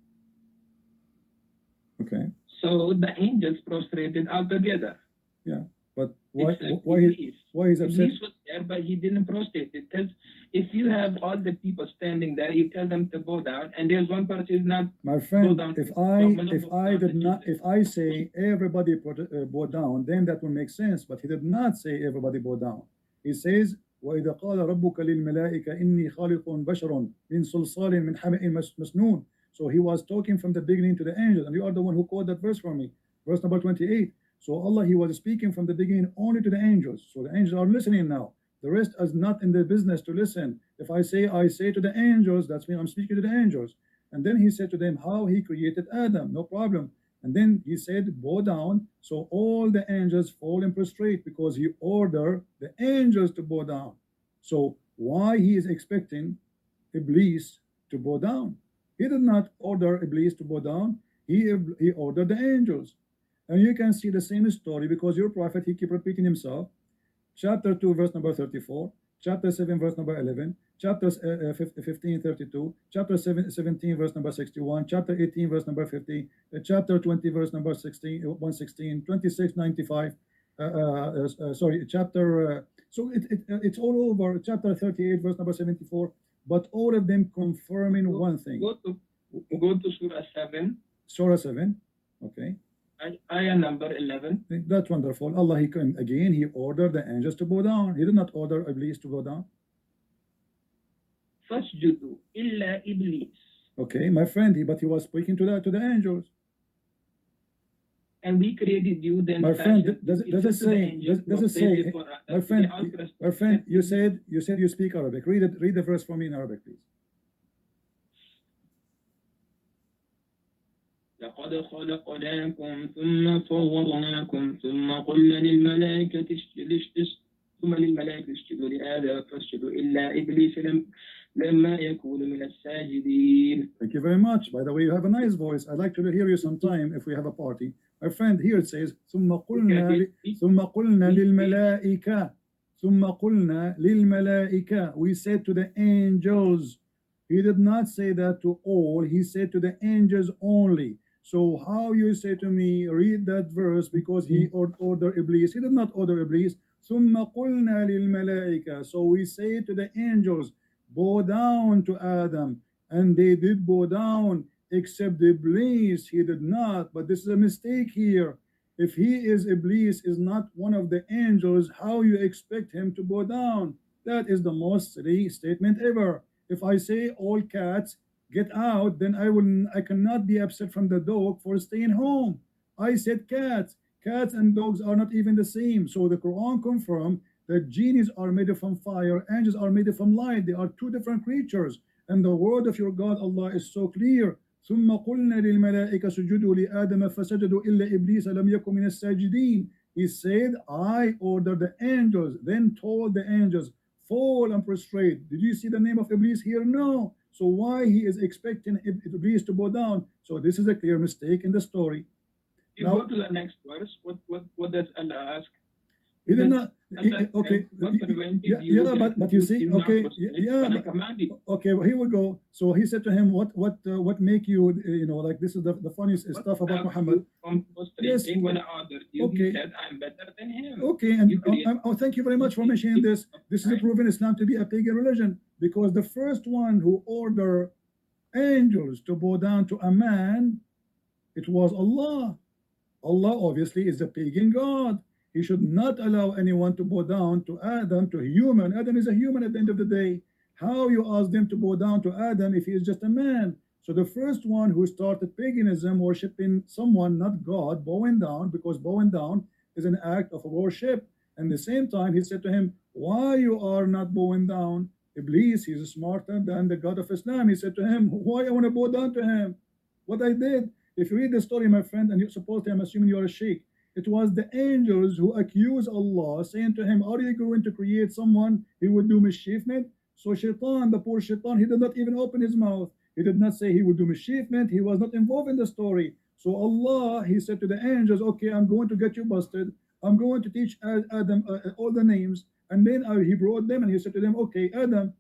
Okay. So the angels prostrated altogether. Yeah. But why is upset? Iblis was there, but he didn't prostrate. Because if you have all the people standing there, you tell them to bow down, and there's one person who's not. My friend, if I say everybody bow down, then that will make sense. But he did not say everybody bow down. He says, وَإِذَا قَالَ رَبُّكَ لِلْمَلَائِكَ إِنِّي خَالِقٌ بَشَرٌ مِنْ صَلْصَالٍ مِنْ حَمَإٍ مَسْنُونٍ. So he was talking from the beginning to the angels, and you are the one who quoted that verse for me, verse number 28. So Allah, he was speaking from the beginning only to the angels. So the angels are listening now. The rest is not in the business to listen. If I say to the angels, that's mean I'm speaking to the angels. And then he said to them how he created Adam, no problem. And then he said, bow down. So all the angels fall and prostrate because he ordered the angels to bow down. So why he is expecting Iblis to bow down? He did not order Iblis to bow down. He ordered the angels. And you can see the same story because your prophet, he keep repeating himself. Chapter 2 verse number 34, chapter 7 verse number 11, chapter 15 32, chapter 17 verse number 61, chapter 18 verse number 50, chapter 20 verse number 16 116, 26 95, sorry, chapter so it's all over. Chapter 38 verse number 74, but all of them confirming one thing. Go to Surah 7. Surah 7, okay. Ayah number 11. That's wonderful. Allah, he ordered the angels to bow down. He did not order Iblis to bow down. Fasjudu illa Iblis. Okay, my friend, but he was speaking to the angels. And we created you then. My friend, does it say, my friend, you said you speak Arabic. Read the verse for me in Arabic, please. لقد خلقناكم ثم صورناكم ثم قلنا للملائكة اسجدوا لآدم فاسجدوا إلا إبليس لما يكون من الساجدين. Thank you very much. By the way, you have a nice voice. I'd like to hear you sometime if we have a party. My friend, here it says ثم قلنا للملائكة. We said to the angels. He did not say that to all. He said to the angels only. So how you say to me, read that verse because he ordered Iblis. He did not order Iblis. ثم قلنا للملائكة. So we say to the angels, bow down to Adam. And they did bow down, except Iblis. He did not. But this is a mistake here. If he is Iblis, is not one of the angels, how you expect him to bow down? That is the most silly statement ever. If I say all cats get out, then I cannot be upset from the dog for staying home. I said cats. Cats and dogs are not even the same. So the Quran confirmed that genies are made from fire, angels are made from light. They are two different creatures. And the word of your God Allah is so clear. ثم قلنا للملائكة سجدوا لآدم فسجدوا إلا إبليس لم يكن من الساجدين. He said, I ordered the angels, then told the angels, fall and prostrate. Did you see the name of Iblis here? No. So why he is expecting Iblis to bow down? So this is a clear mistake in the story. You go to the next verse. What does Allah ask? He did not. Okay. Yeah, but you see, okay, yeah, okay. Well, here we go. So he said to him, what make you, like this is the funniest stuff about Muhammad. Yes. When I ordered you, okay. He said, I'm better than him. Okay, and thank you very much for mentioning this. This is proven Islam to be a pagan religion because the first one who ordered angels to bow down to a man, it was Allah. Allah obviously is a pagan God. He should not allow anyone to bow down to Adam, to a human. Adam is a human at the end of the day. How you ask them to bow down to Adam if he is just a man? So the first one who started paganism, worshiping someone, not God, bowing down, because bowing down is an act of worship. And at the same time, he said to him, why you are not bowing down? Iblis, he's smarter than the God of Islam. He said to him, why I want to bow down to him? What I did. If you read the story, my friend, and you're supposed to, I'm assuming you're a sheikh, it was the angels who accused Allah, saying to him, are you going to create someone he would do mischievement? So Shaitan, the poor Shaitan, he did not even open his mouth. He did not say he would do mischievement. He was not involved in the story. So Allah, he said to the angels, okay, I'm going to get you busted. I'm going to teach Adam all the names. And then he brought them and he said to them, okay, Adam,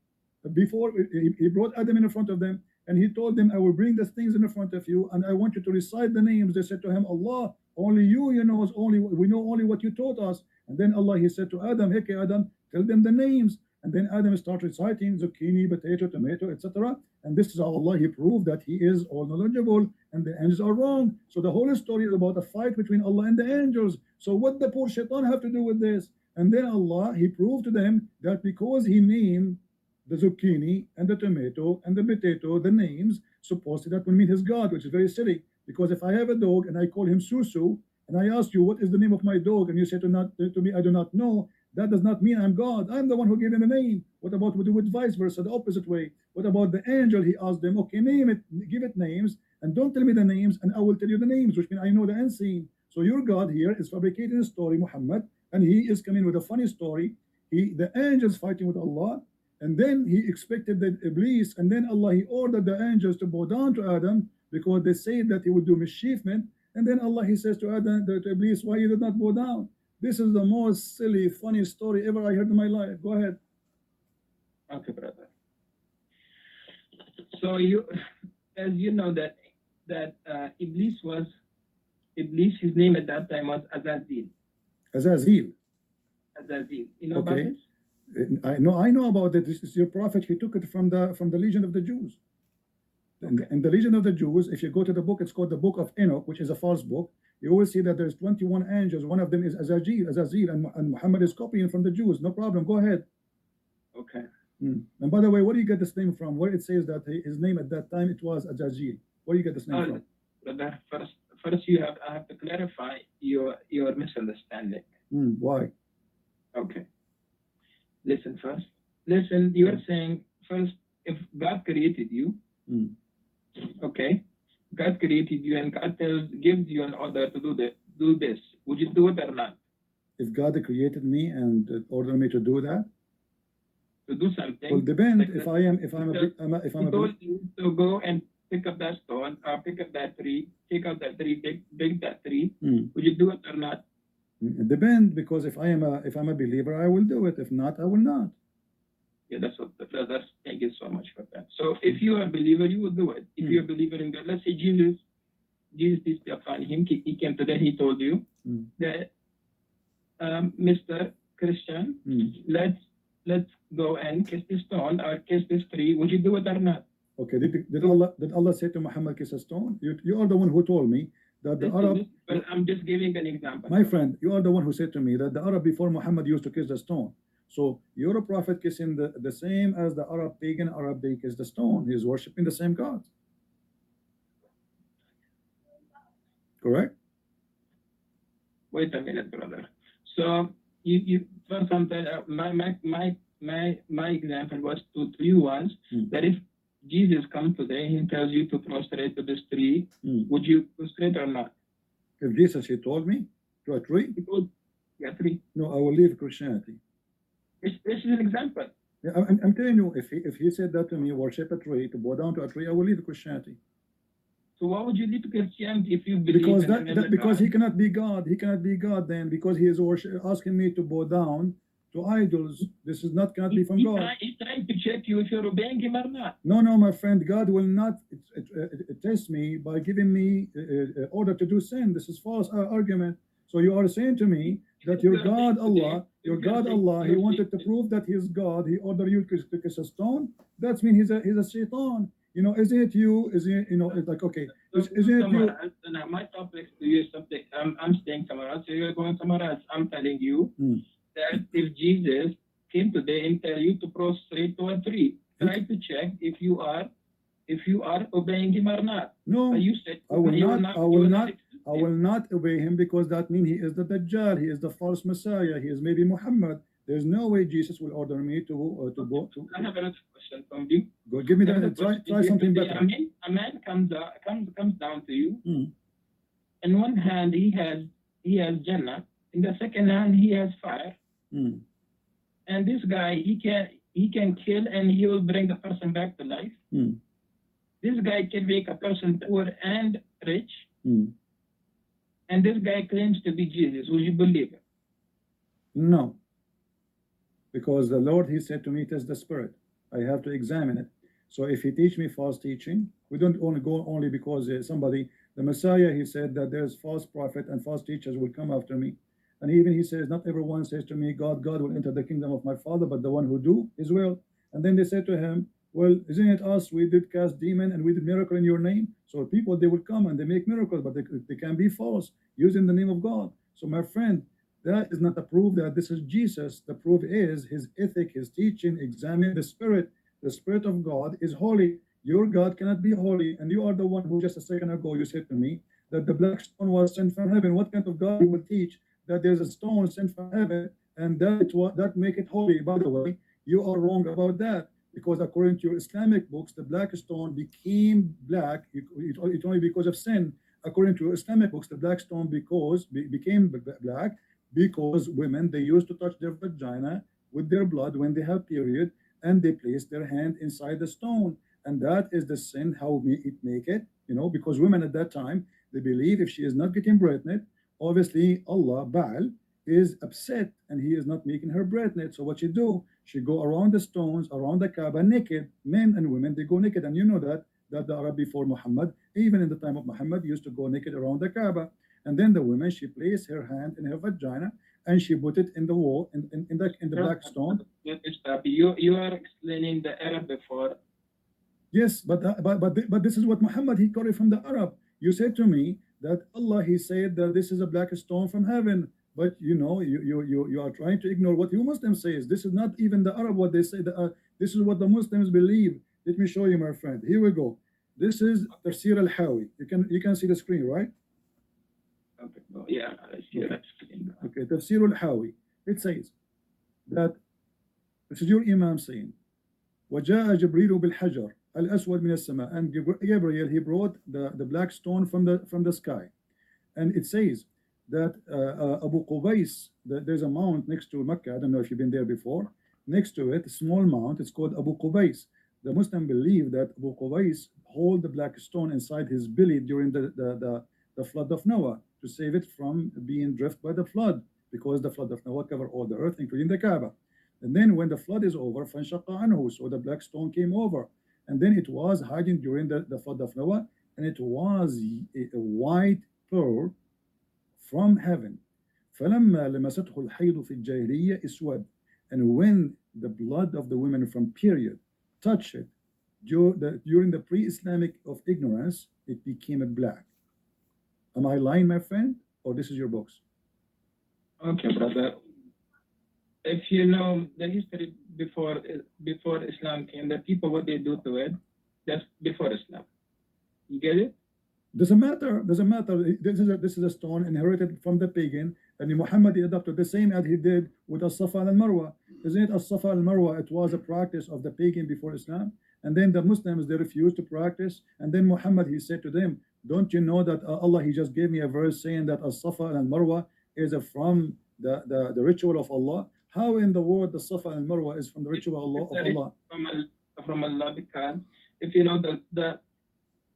before he brought Adam in front of them, and he told them, I will bring the things in front of you, and I want you to recite the names. They said to him, Allah, only you know, we know only what you taught us. And then Allah, he said to Adam, okay, Adam, tell them the names. And then Adam started reciting zucchini, potato, tomato, etc. And this is how Allah, he proved that he is all knowledgeable and the angels are wrong. So the whole story is about a fight between Allah and the angels. So what the poor Shaitan have to do with this? And then Allah, he proved to them that because he named the zucchini and the tomato and the potato, the names, supposedly that will mean his God, which is very silly. Because if I have a dog and I call him Susu, and I ask you, what is the name of my dog? And you say to me, I do not know, That does not mean I'm God. I'm the one who gave him a name. What about we do it vice versa, the opposite way? What about the angel? He asked them, okay, name it, give it names, and don't tell me the names, and I will tell you the names, which means I know the unseen. So your God here is fabricating a story, Muhammad, and he is coming with a funny story. The angels fighting with Allah, and then he expected the Iblis, and then Allah, he ordered the angels to bow down to Adam because they said that he would do mischievement. And then Allah, he says to Adam, to Iblis, why you did not bow down? This is the most silly, funny story ever I heard in my life. Go ahead. Okay, brother. So you, as you know that Iblis, his name at that time was Azazil. Azazil. Azazil. You know about this? I know about it. This is your prophet. He took it from the Legion of the Jews. Okay. In the Legion of the Jews, if you go to the book, it's called the Book of Enoch, which is a false book. You will see that there's 21 angels. One of them is Azazil, and Muhammad is copying from the Jews. No problem. Go ahead. Okay. And by the way, where do you get this name from? Where it says that his name at that time, it was Azazil. Where do you get this name from? Brother, first I have to clarify your misunderstanding. Why? Okay. Listen first. Listen, you are saying first, if God created you, okay, God created you and God gives you an order to do this. Would you do it or not? If God created me and ordered me to do that, to do something. Well, depend. Like if I'm told you to go and pick up that stone or pick up that tree, take out that tree, big that tree. Would you do it or not? It depends, because if I'm a believer, I will do it. If not, I will not. Yeah, that's thank you so much for that. So if you are a believer, you will do it. If you're a believer in God, let's say Jesus, peace be upon him, he came today, he told you that Mr. Christian, let's go and kiss this stone or kiss this tree. Would you do it or not? Okay, did Allah say to Muhammad, kiss a stone? You are the one who told me that the Arab. Well, I'm just giving an example. My friend, you are the one who said to me that the Arab before Muhammad used to kiss the stone. So you're a prophet kissing the same as the pagan Arab, they kiss the stone. He's worshiping the same God. Correct? Wait a minute, brother. So you for something, my example was to you was that if Jesus comes today, he tells you to prostrate to this tree, would you prostrate or not? If Jesus, he told me to a tree? He told, yeah, tree. No, I will leave Christianity. This is an example. Yeah, I'm telling you, if he said that to me, worship a tree, to bow down to a tree, I will leave Christianity. So why would you leave Christianity if you believe because he cannot be God. He cannot be God then, because he is asking me to bow down to idols. This is not cannot be from God. He's trying to check you if you're obeying him or not. No, my friend, God will not test me by giving me order to do sin. This is false argument. So you are saying to me that your God Allah, he wanted to prove that he is God. He ordered you to kiss a stone. That means he's a shaitan. You know, isn't it you? Is it, you know, it's like, okay, isn't it you? Now my topic to you is something, I'm staying somewhere else, so you're going somewhere else. I'm telling you that if Jesus came today and tell you to prostrate to a tree, try to check if you are obeying him or not. No, you said I will not obey him, because that means he is the Dajjal, he is the false Messiah, he is maybe Muhammad. There's no way Jesus will order me to go to. I have another question from you. Go, give me that. Try something better. A man comes down to you. In one hand he has Jannah. In the second hand he has fire. And this guy he can kill and he will bring the person back to life. This guy can make a person poor and rich. And this guy claims to be Jesus. Will you believe it? No. Because the Lord, he said to me, test the spirit. I have to examine it. So if he teach me false teaching, we don't only go only because the Messiah, he said that there's false prophet and false teachers will come after me. And even he says, not everyone says to me, God will enter the kingdom of my Father, but the one who do his will. And then they said to him, well, isn't it us? We did cast demon and we did miracle in your name. So people, they will come and they make miracles, but they can be false using the name of God. So my friend, that is not a proof that this is Jesus. The proof is his ethic, his teaching. Examine the spirit. The spirit of God is holy. Your God cannot be holy. And you are the one who just a second ago you said to me that the black stone was sent from heaven. What kind of God will teach that there's a stone sent from heaven and that make it holy. By the way, you are wrong about that, because according to your Islamic books, the black stone became black. It only because of sin. According to Islamic books, the black stone became black because women, they used to touch their vagina with their blood when they have period, and they place their hand inside the stone, and that is the sin. How it make it, because women at that time, they believe if she is not getting pregnant, obviously Allah Baal is upset and he is not making her pregnant. So what she do, she go around the stones around the Kaaba naked. Men and women, they go naked, and you know that the Arab before Muhammad, even in the time of Muhammad, used to go naked around the Kaaba. And then the woman, she placed her hand in her vagina and she put it in the wall, in the black stone. You are explaining the Arab before. Yes, but this is what Muhammad, he got it from the Arab. You said to me that Allah, he said that this is a black stone from heaven, but you are trying to ignore what you Muslims say. This is not even the Arab what they say. This is what the Muslims believe. Let me show you, my friend. Here we go. This is Tafsir al-Hawi. You can see the screen, right? Okay. Oh, yeah, I see that screen. Okay, Tafsir al-Hawi. It says that this is your Imam saying, وَجَاءَ جِبْرِيلُ بِالْحَجَرِ الْأَسْوَدِ مِنَ السَّمَاءِ, and Gabriel, he brought the black stone from the sky. And it says that Abu Qubais, there's a mount next to Mecca. I don't know if you've been there before. Next to it, a small mount, it's called Abu Qubais. The Muslim believe that Abu Qubais hold the black stone inside his belly during the flood of Noah, to save it from being drifted by the flood, because the flood of Noah covered all the earth, including the Kaaba. And then when the flood is over, فَانْشَقَّ عَنْهُ, so the black stone came over. And then it was hiding during the flood of Noah, and it was a white pearl from heaven. فَلَمَّا لَمَسَتْهُ الْحَيْضُ فِي الْجَاهِلِيَّةِ اسْوَدَ, and when the blood of the women from period touched it during the pre-Islamic of ignorance, it became a black. Am I lying, my friend, or this is your books? Okay, brother. If you know the history before Islam came, the people, what they do to it, just before Islam. You get it? Doesn't matter. This is a stone inherited from the pagan, and Muhammad adopted the same as he did with As-Safa and Marwa. Isn't it? As-Safa and Marwa, it was a practice of the pagan before Islam, and then the Muslims, they refused to practice, and then Muhammad, he said to them, don't you know that Allah, he just gave me a verse saying that As-Safa and Marwa is from the ritual of Allah? How in the world the Safa and Marwa is from the ritual of Allah? From Allah, because if you know the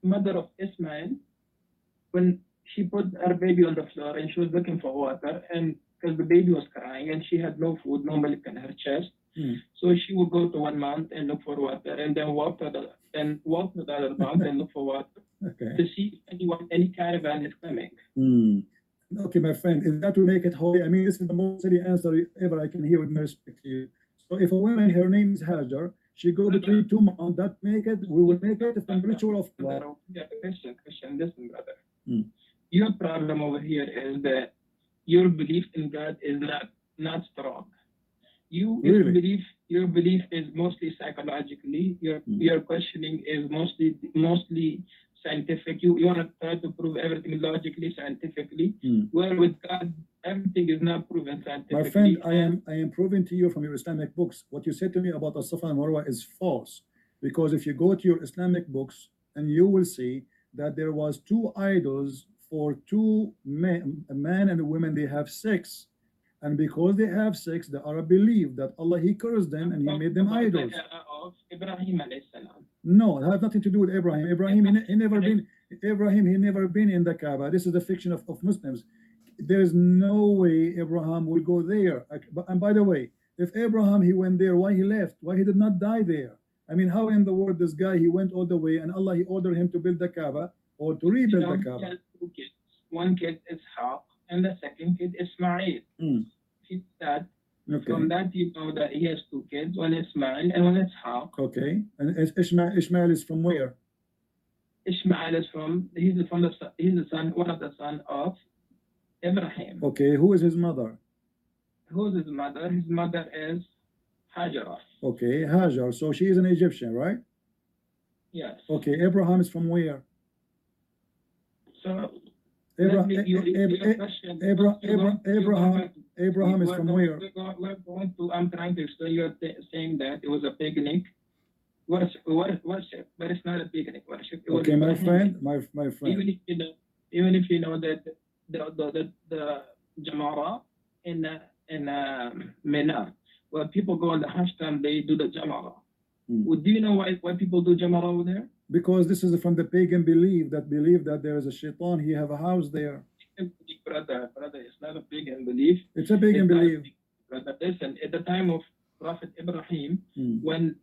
mother of Ismail, when she put her baby on the floor and she was looking for water, and because the baby was crying and she had no food, no milk in her chest, so she would go to one mount and look for water, and then walk to the other mount and look for water, to see if any caravan is coming. Okay, my friend, is that will make it holy? I mean, this is the most silly answer ever I can hear, with my respect to you. So if a woman, her name is Hajar, she go between two mountains, that make it, we will make it from ritual of Allah. Yeah, Christian, listen, brother. Your problem over here is that your belief in God is not strong. Your belief is mostly psychologically. Your questioning is mostly scientific. You want to try to prove everything logically, scientifically. Where with God, everything is not proven scientifically. My friend, I am proving to you from your Islamic books, what you said to me about As-Safa and Marwa is false. Because if you go to your Islamic books, and you will see that there was two idols for two men, a man and a woman, they have sex. And because they have sex, the Arab believe that Allah, he cursed them and he made them idols. No, it has nothing to do with Abraham. He never been in the Kaaba. This is a fiction of Muslims. There is no way Abraham will go there. And by the way, if Abraham, he went there, why he left? Why he did not die there? I mean, how in the world this guy, he went all the way, and Allah, he ordered him to build the Kaaba or to rebuild the Kaaba? He has two kids. One kid is Ishaq, and the second kid is Ismail. From that, you know that he has two kids, one is Ismail and one is Ishaq. Okay, and Ishmael is from where? Ishmael is he's the son, one of the sons of Abraham. Okay, who is his mother? Who is his mother? His mother is Hajar. Okay, Hajar. So she is an Egyptian, right? Yes. Okay, Abraham is from where? So Abraham. Abraham is from where? We're going to, I'm trying to explain, you're saying that it was a picnic. Worship, but it's not a picnic worship. Okay, my friend, my friend. Even if you know that the Jamara in Mecca, where people go on the Hajj time, they do the Jamara. Do you know why people do Jamara over there? Because this is from the pagan belief that there is a shaitan. He have a house there. Brother, it's not a pagan belief. It's a pagan belief. Brother, listen, at the time of Prophet Ibrahim, when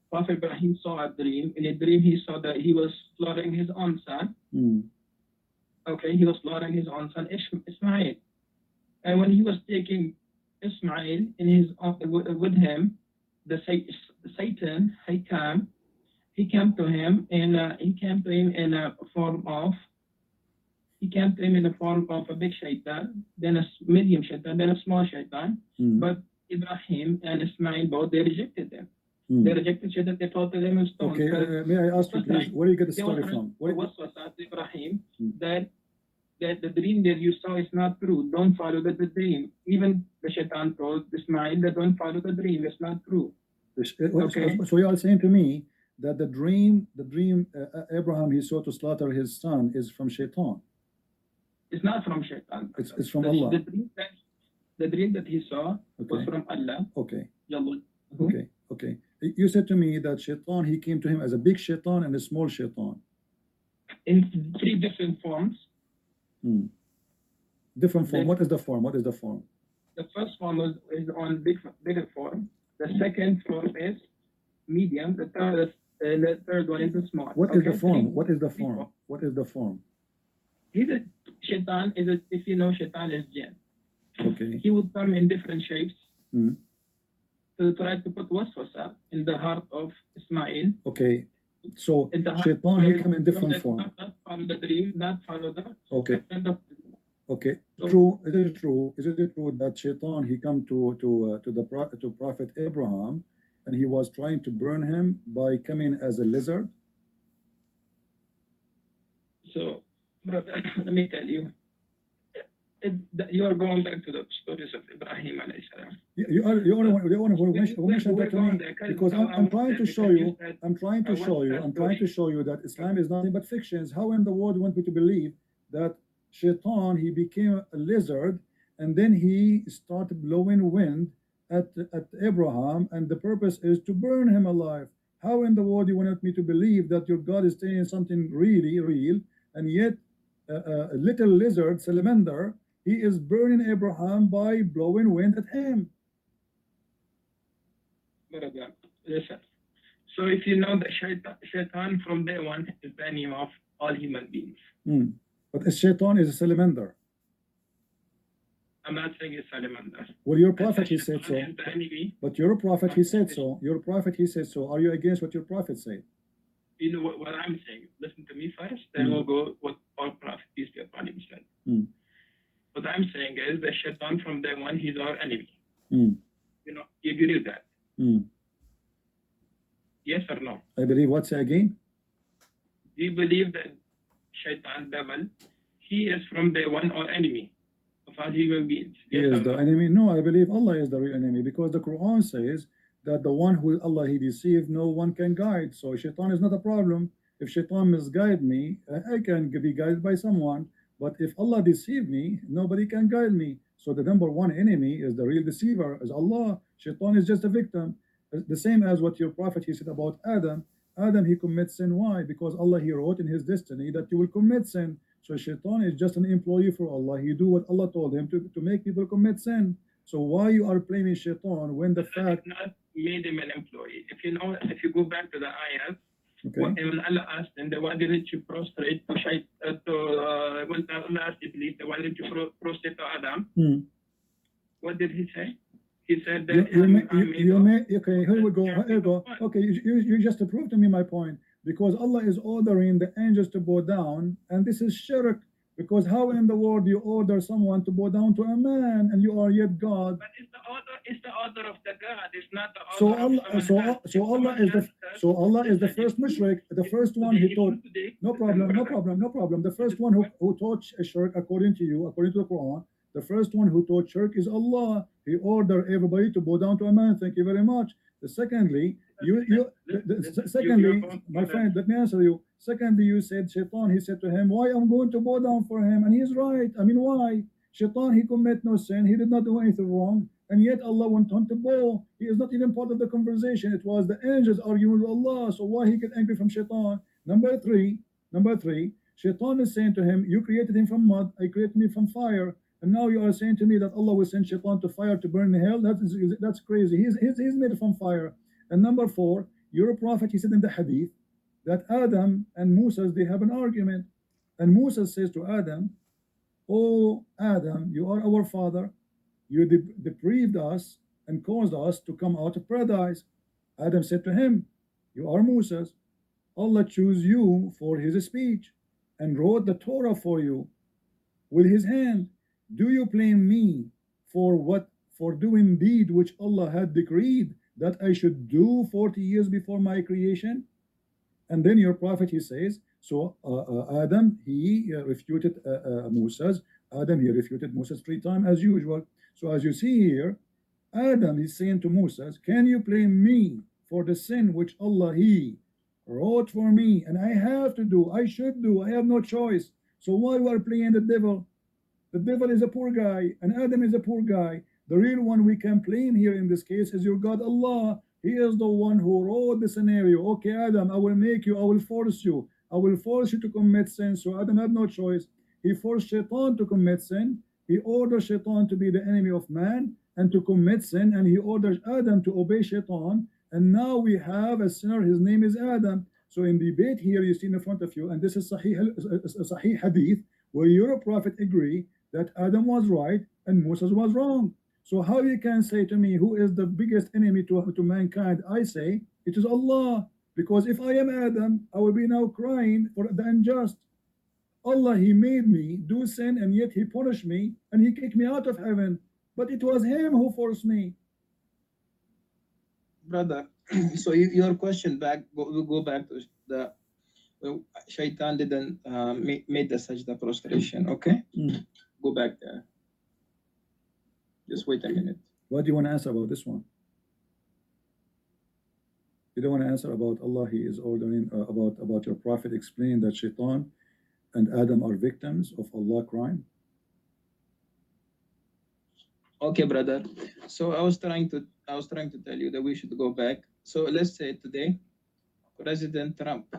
Prophet Ibrahim saw a dream, in a dream he saw that he was slaughtering his own son. Okay, he was slaughtering his own son Ismail. And when he was taking Ismail in his with him, the Satan, he came to him in a form of a big shaitan, then a medium shaitan, then a small shaitan. But Ibrahim and Ismail both, they rejected them. They rejected shaitan, they thought them in stone. Okay, may I ask you please, where do you get the story from? What was Ibrahim that the dream that you saw is not true. Don't follow the dream. Even the shaitan told Ismail that don't follow the dream. It's not true. Okay. So you are saying to me that the dream Abraham he saw to slaughter his son is from shaitan. It's not from shaitan. It's from Allah. The dream that he saw was from Allah. Okay. Okay. You said to me that shaitan, he came to him as a big shaitan and a small shaitan. In 3 different forms. Different form. What is the form? The first form is on bigger form. The second form is medium. The third one is the small. What is the form? He's a shaitan. If you know, shaitan is jinn. Okay. He would come in different shapes to try to put waswasa in the heart of Ismail. Okay. So shaitan he come in different form. Not follow the dream, not follow the. Okay. Okay. True. Is it true? Is it true that shaitan he come to Prophet Abraham and he was trying to burn him by coming as a lizard? So, brother, let me tell you, you are going back to the stories of Ibrahim alayhi salam. You are the one who mentioned that to me, because I'm trying to show you that Islam is nothing but fictions. How in the world you want me to believe that shaitan he became a lizard and then he started blowing wind at Abraham and the purpose is to burn him alive? How in the world you want me to believe that your God is saying something really real, and yet a little lizard, salamander, he is burning Abraham by blowing wind at him? Listen. So if you know that shaitan from day one is the enemy of all human beings. But a shaitan is a salamander. I'm not saying it's salamander. Well, your prophet he said so. But your prophet he said so. Are you against what your prophet said? You know what I'm saying? Listen to me first, then we'll go what our prophet peace be upon him said. What I'm saying is that shaitan from day one, he's our enemy. You know, you agree with that? Yes or no? I believe. What? Say again? Do you believe that shaitan, devil, he is from day one our enemy of all human beings? He is the enemy? No, I believe Allah is the real enemy, because the Quran says that the one who Allah he deceived, no one can guide. So shaitan is not a problem. If shaitan misguide me, I can be guided by someone. But if Allah deceive me, nobody can guide me. So the number one enemy is the real deceiver, is Allah. Shaitan is just a victim. The same as what your prophet he said about Adam. Adam he commits sin. Why? Because Allah he wrote in his destiny that you will commit sin. So shaitan is just an employee for Allah. He do what Allah told him to make people commit sin. So why you are blaming shaitan when the fact not made him an employee? If you know, if you go back to the ayah. Okay. When Allah asked him, why didn't you prostrate when Allah asked Iblis, why didn't you prostrate to Adam? What did he say? He said that okay, here we go. Okay, you just proved to me my point, because Allah is ordering the angels to bow down, and this is shirk. Because how in the world you order someone to bow down to a man and you are yet God? But it's the order of the God. It's not the order So Allah is the first mushrik, the first one he taught. No problem. The first one who taught a shirk according to you, according to the Quran, The first one who taught shirk is Allah. He ordered everybody to bow down to a man. Thank you very much. Secondly, secondly, my friend, let me answer you. Secondly, you said Shaitan, he said to him, why I'm going to bow down for him? And he's right. I mean, why? Shaitan, he commit no sin. He did not do anything wrong. And yet Allah went on to bow. He is not even part of the conversation. It was the angels arguing with Allah. So why he get angry from Shaitan? Number three, Shaitan is saying to him, you created him from mud, I created me from fire. And now you are saying to me that Allah will send Shaitan to fire to burn in hell? That's crazy. He's made from fire. And number four, your prophet, he said in the hadith that Adam and Moses, they have an argument. And Moses says to Adam, oh Adam, you are our father. You deprived us and caused us to come out of paradise. Adam said to him, you are Moses. Allah chose you for his speech and wrote the Torah for you with his hand. Do you blame me for doing deed which Allah had decreed that I should do 40 years before my creation? And then your prophet, he says, so Adam, he refuted Moses. Adam, he refuted Moses 3 times as usual. So as you see here, Adam is saying to Moses, can you blame me for the sin which Allah, he wrote for me, and I have to do, I should do, I have no choice. So why you are playing the devil? The devil is a poor guy, and Adam is a poor guy. The real one we can blame here in this case is your God Allah. He is the one who wrote the scenario. Okay, Adam, I will make you, I will force you to commit sin. So Adam had no choice. He forced Shaitan to commit sin. He ordered Shaitan to be the enemy of man and to commit sin, and he orders Adam to obey Shaitan. And now we have a sinner, his name is Adam. So in the debate here you see in front of you, and this is Sahih Hadith, where your prophet agree that Adam was right and Moses was wrong. So how you can say to me, who is the biggest enemy to mankind? I say it is Allah, because if I am Adam, I will be now crying for the unjust. Allah, he made me do sin, and yet he punished me and he kicked me out of heaven, but it was him who forced me. Brother, so your question back, go back to the Shaitan didn't made the sajda prostration, okay? Go back there. Just wait a minute. What do you want to answer about this one? You don't want to answer about Allah, he is ordering about your prophet explain that Shaitan and Adam are victims of Allah crime? Okay, brother. So I was trying to tell you that we should go back. So let's say today, President Trump,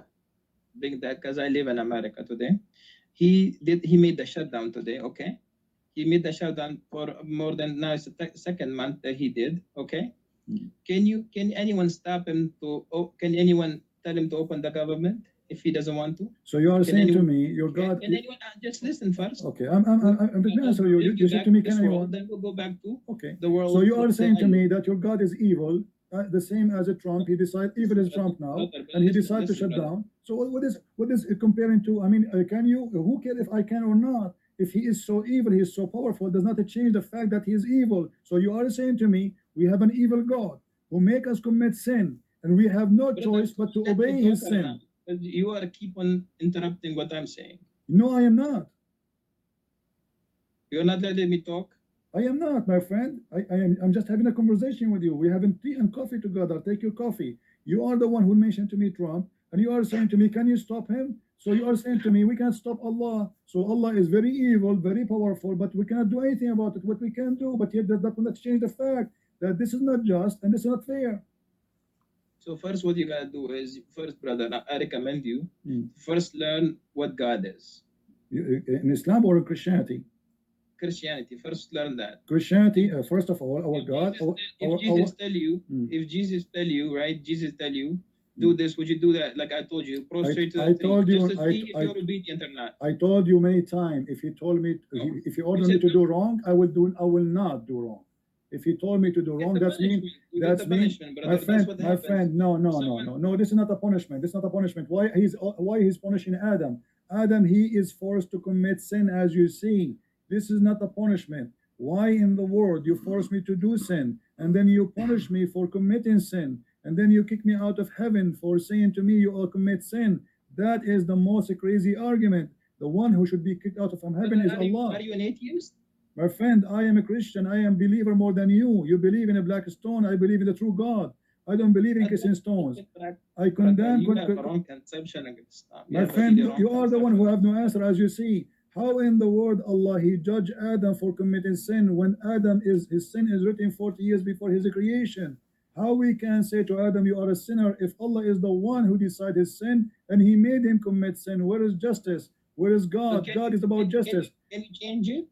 being that, because I live in America today, he made the shutdown today, okay? He made the shutdown for more than, now it's the second month that he did, okay? Can anyone stop him can anyone tell him to open the government if he doesn't want to? So you are saying to me, your God... Can anyone, just listen first. Okay, I'm going to answer you. You said to me, can anyone... Then we'll go back to okay. The world. So you are saying to me that your God is evil, the same as a Trump. He decided, evil is Trump now, and he decided to shut down. So what is it comparing to? I mean, who cares if I can or not? If he is so evil, he is so powerful, does not change the fact that he is evil. So you are saying to me, we have an evil God who make us commit sin, and we have no choice but to obey his sin. You are keep on interrupting what I'm saying. No, I am not. You're not letting me talk. I am not, my friend. I'm just having a conversation with you. We're having tea and coffee together. Take your coffee. You are the one who mentioned to me Trump, and you are saying to me, can you stop him? So you are saying to me, we can't stop Allah. So Allah is very evil, very powerful, but we cannot do anything about it. What we can do, but yet that will not change the fact that this is not just and this is not fair. So first, what you gotta do is, first, brother, I recommend you first learn what God is. In Islam or in Christianity? Christianity. First, learn that. Christianity. First of all, our God. If Jesus tell you, right? Jesus tell you, do this. Would you do that? Like I told you, prostrate to the I told you. Just to see if you're obedient or not. I told you many times. If he told me, if he ordered me to do wrong, I will do. I will not do wrong. If he told me to do wrong, that's mean, my friend, no, this is not a punishment. This is not a punishment. Why he's punishing Adam? Adam, he is forced to commit sin, as you see. This is not a punishment. Why in the world you force me to do sin, and then you punish me for committing sin, and then you kick me out of heaven for saying to me you will commit sin? That is the most crazy argument. The one who should be kicked out of heaven is Allah. Are you an atheist? My friend, I am a Christian. I am believer more than you. You believe in a black stone. I believe in the true God. I don't believe in kissing stones. I condemn. You have a wrong conception of Islam. My friend, you are the one who have no answer, as you see. How in the word Allah He judged Adam for committing sin when Adam is his sin is written 40 years before his creation? How we can say to Adam, you are a sinner, if Allah is the one who decided his sin and He made him commit sin? Where is justice? Where is God? God is about justice. Can you change it?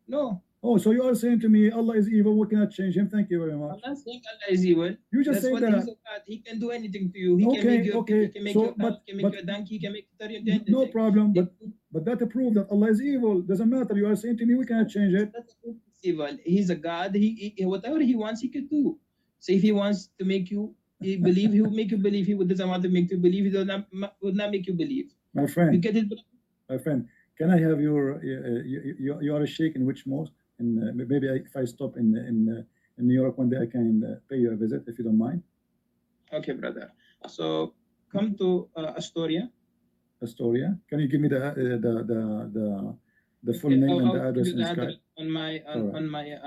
No. Oh, so you are saying to me Allah is evil, we cannot change him. Thank you very much. I'm not saying Allah is evil. You just say that. He's a God. He can do anything to you. He can make you, he can make you a cow, he can make you a donkey, he can make you anything. No problem, but that proves that Allah is evil. Doesn't matter. You are saying to me we cannot change it. That's evil. He's a God. He whatever He wants, He can do. So if He wants to make you believe, He will make you believe. He doesn't want to make you believe, He will not make you believe. My friend, you get it? My friend, can I have your you are a sheikh in which mosque? And maybe if I stop in New York one day, I can pay you a visit if you don't mind. Okay, brother. So come to Astoria. Astoria. Can you give me the full name and the address in Skype? On my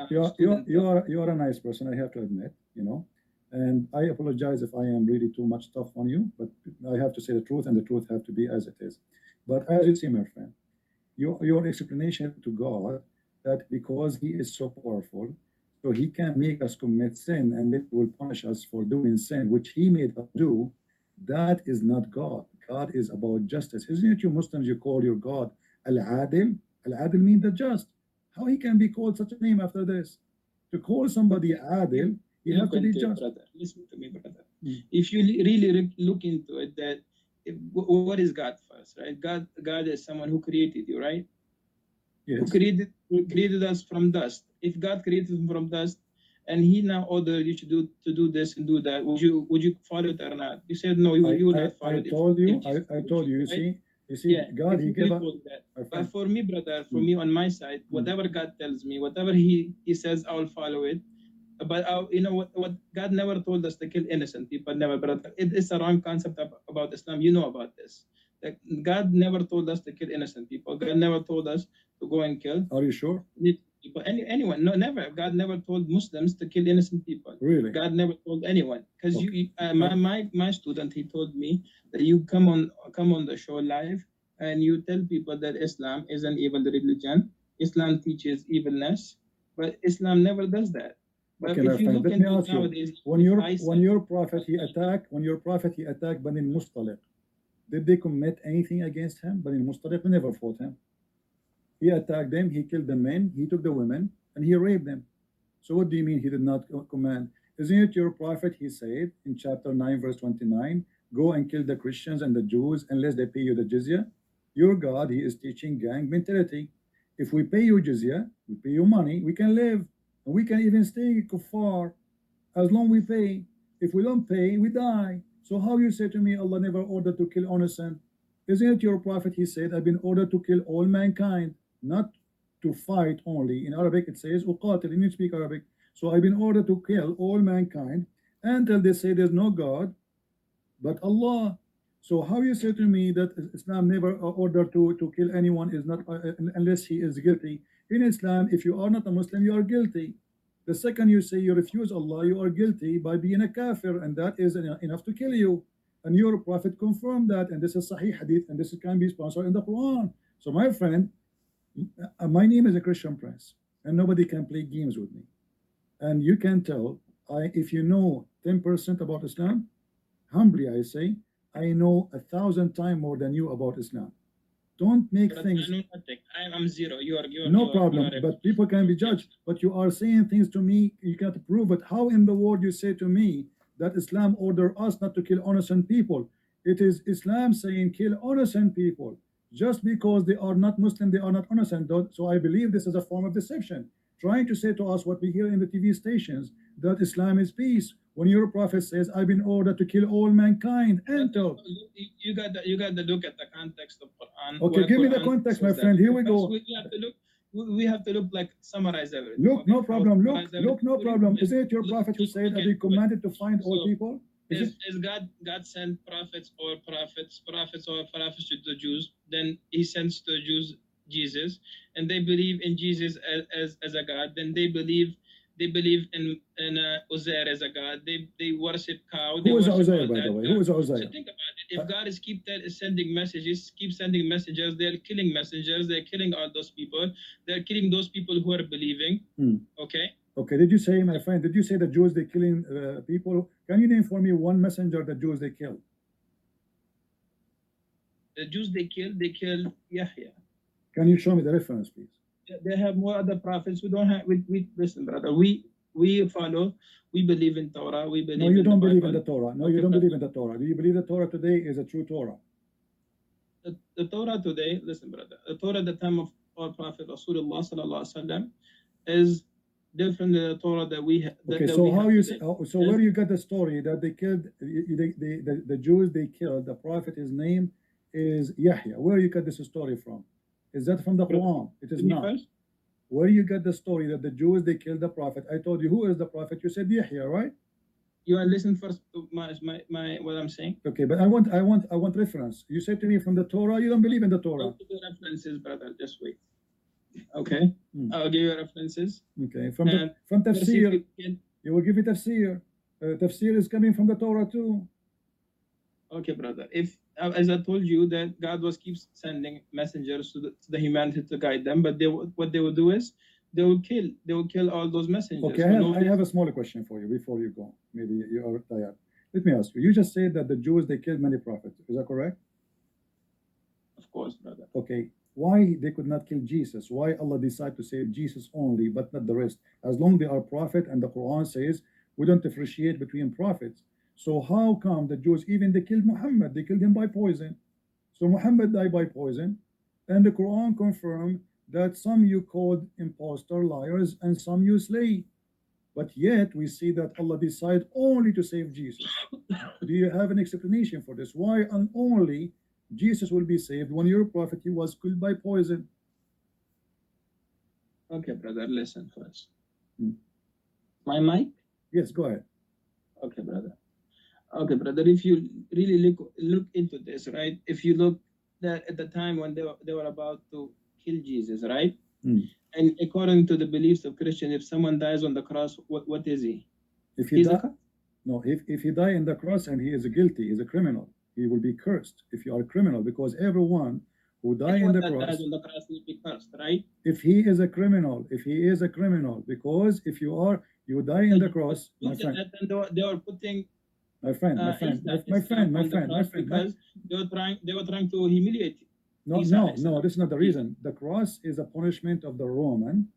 you are a nice person, I have to admit, you know. And I apologize if I am really too much tough on you, but I have to say the truth, and the truth have to be as it is. But as you see, my friend, your explanation to God that because He is so powerful, so He can make us commit sin and then He will punish us for doing sin, which He made us do, that is not God. God is about justice. Isn't it you Muslims, you call your God Al-Adil? Al-Adil means the just. How He can be called such a name after this? To call somebody Adil, you have to be just. Brother. Listen to me, brother. If you really look into it, that what is God first, right? God is someone who created you, right? Yes. Who created us from dust. If God created us from dust, and He now ordered you to do this and do that, would you follow it or not? You said no, you would not follow it. I told you. You see, yeah, God, He gave us. But for me, brother, for me on my side, whatever God tells me, whatever He says, I will follow it. But you know what God never told us to kill innocent people. Never, brother. It is a wrong concept about Islam. You know about this. Like, God never told us to kill innocent people. God never told us to go and kill. Are you sure? People, anyone? No, never. God never told Muslims to kill innocent people. Really? God never told anyone. Because okay. My student, he told me that you come on the show live and you tell people that Islam is an evil religion. Islam teaches evilness, but Islam never does that. But okay, if you look let me ask nowadays, you, when your prophet he attacked Bani al-Mustaliq, did they commit anything against him? Bani al-Mustaliq never fought him. He attacked them, he killed the men, he took the women, and he raped them. So what do you mean he did not command? Isn't it your prophet, he said in chapter 9 verse 29, go and kill the Christians and the Jews unless they pay you the jizya? Your God, He is teaching gang mentality. If we pay you jizya, we pay you money, we can live. And we can even stay kuffar as long we pay. If we don't pay, we die. So how you say to me, Allah never ordered to kill innocent? Isn't it your prophet, he said, I've been ordered to kill all mankind, not to fight only. In Arabic it says, uqatil, and you speak Arabic. So I've been ordered to kill all mankind until they say there's no God but Allah. So how you say to me that Islam never ordered to kill anyone is not unless he is guilty? In Islam, if you are not a Muslim, you are guilty. The second you say you refuse Allah, you are guilty by being a kafir, and that is enough to kill you. And your prophet confirmed that, and this is Sahih Hadith, and this can be sponsored in the Quran. So my friend, my name is a Christian Prince, and nobody can play games with me. And you can tell, if you know 10% about Islam, humbly I say, I know 1,000 times more than you about Islam. Don't make things. I'm zero. You are. No problem. But people can be judged. But you are saying things to me. You can't prove it. How in the world you say to me that Islam order us not to kill innocent people? It is Islam saying kill innocent people. Just because they are not Muslim, they are not innocent. So I believe this is a form of deception. Trying to say to us what we hear in the TV stations, that Islam is peace, when your prophet says, I've been ordered to kill all mankind. Enter. You got to look at the context of Quran. Okay, give me the context, my friend. Here we go. We have to look like summarize everything. Look, okay? No problem. Look, no problem. Is it your prophet who said that he commanded to find all people? Is God sent prophets to the Jews? Then He sends to the Jews Jesus, and they believe in Jesus as a God, then they believe in Uzair as a God. They worship cow. Who is Uzair, by the way? Who is Uzair? So think about it. If God is sending messages, keep sending messengers, they're killing messengers. They're killing all those people. They're killing those people who are believing. Okay. Okay. Did you say, my friend? Did you say the Jews they killing people? Can you name for me one messenger the Jews they killed? The Jews they killed Yahya. Can you show me the reference, please? They have more other prophets. We don't have. We listen, brother. We follow. We believe in Torah. We believe. No, you don't believe in the Torah. No, you don't believe in the Torah. Do you believe the Torah today is a true Torah? The Torah today, listen, brother. The Torah at the time of our Prophet Rasulullah sallallahu alaihi wasallam is different than the Torah that we have. Okay, so how you say? So where you got the story that they killed the Jews? They killed the prophet. His name is Yahya. Where you got this story from? Is that from the Quran? It is not. Where you get the story that the Jews they killed the prophet? I told you who is the prophet. You said Yahya, right? You want to listen first to my what I'm saying? Okay, but I want reference. You said to me from the Torah. You don't believe in the Torah. I'll give you references, brother. Just wait. Okay, I'll give you references. Okay, from tafsir. You will give me tafsir. Tafsir is coming from the Torah too. Okay, brother. If as I told you that God keeps sending messengers to the humanity to guide them, but what they will do is they will kill all those messengers. Okay, I have a smaller question for you before you go. Maybe you are tired. Let me ask you. You just said that the Jews they killed many prophets. Is that correct? Of course, brother. Okay. Why they could not kill Jesus? Why Allah decided to save Jesus only, but not the rest? As long they are prophet, and the Quran says we don't differentiate between prophets. So how come the Jews even they killed Muhammad? They killed him by poison. So Muhammad died by poison, and the Quran confirmed that some you called impostor liars and some you slay. But yet we see that Allah decided only to save Jesus. Do you have an explanation for this? Why only Jesus will be saved when your prophet he was killed by poison? Okay, brother, listen first. My mic? Yes, go ahead. Okay, brother. Okay, brother. If you really look into this, right? If you look that at the time when they were about to kill Jesus, right? And according to the beliefs of Christians, if someone dies on the cross, what is he? If he if he die in the cross and he is guilty, he's a criminal. He will be cursed if you are a criminal, because everyone who die in the cross will be cursed, right? If he is a criminal, because if you die in the cross, my friend. They were putting my friend, because they were trying to humiliate you. No, this is not the reason. The cross is a punishment of the Roman,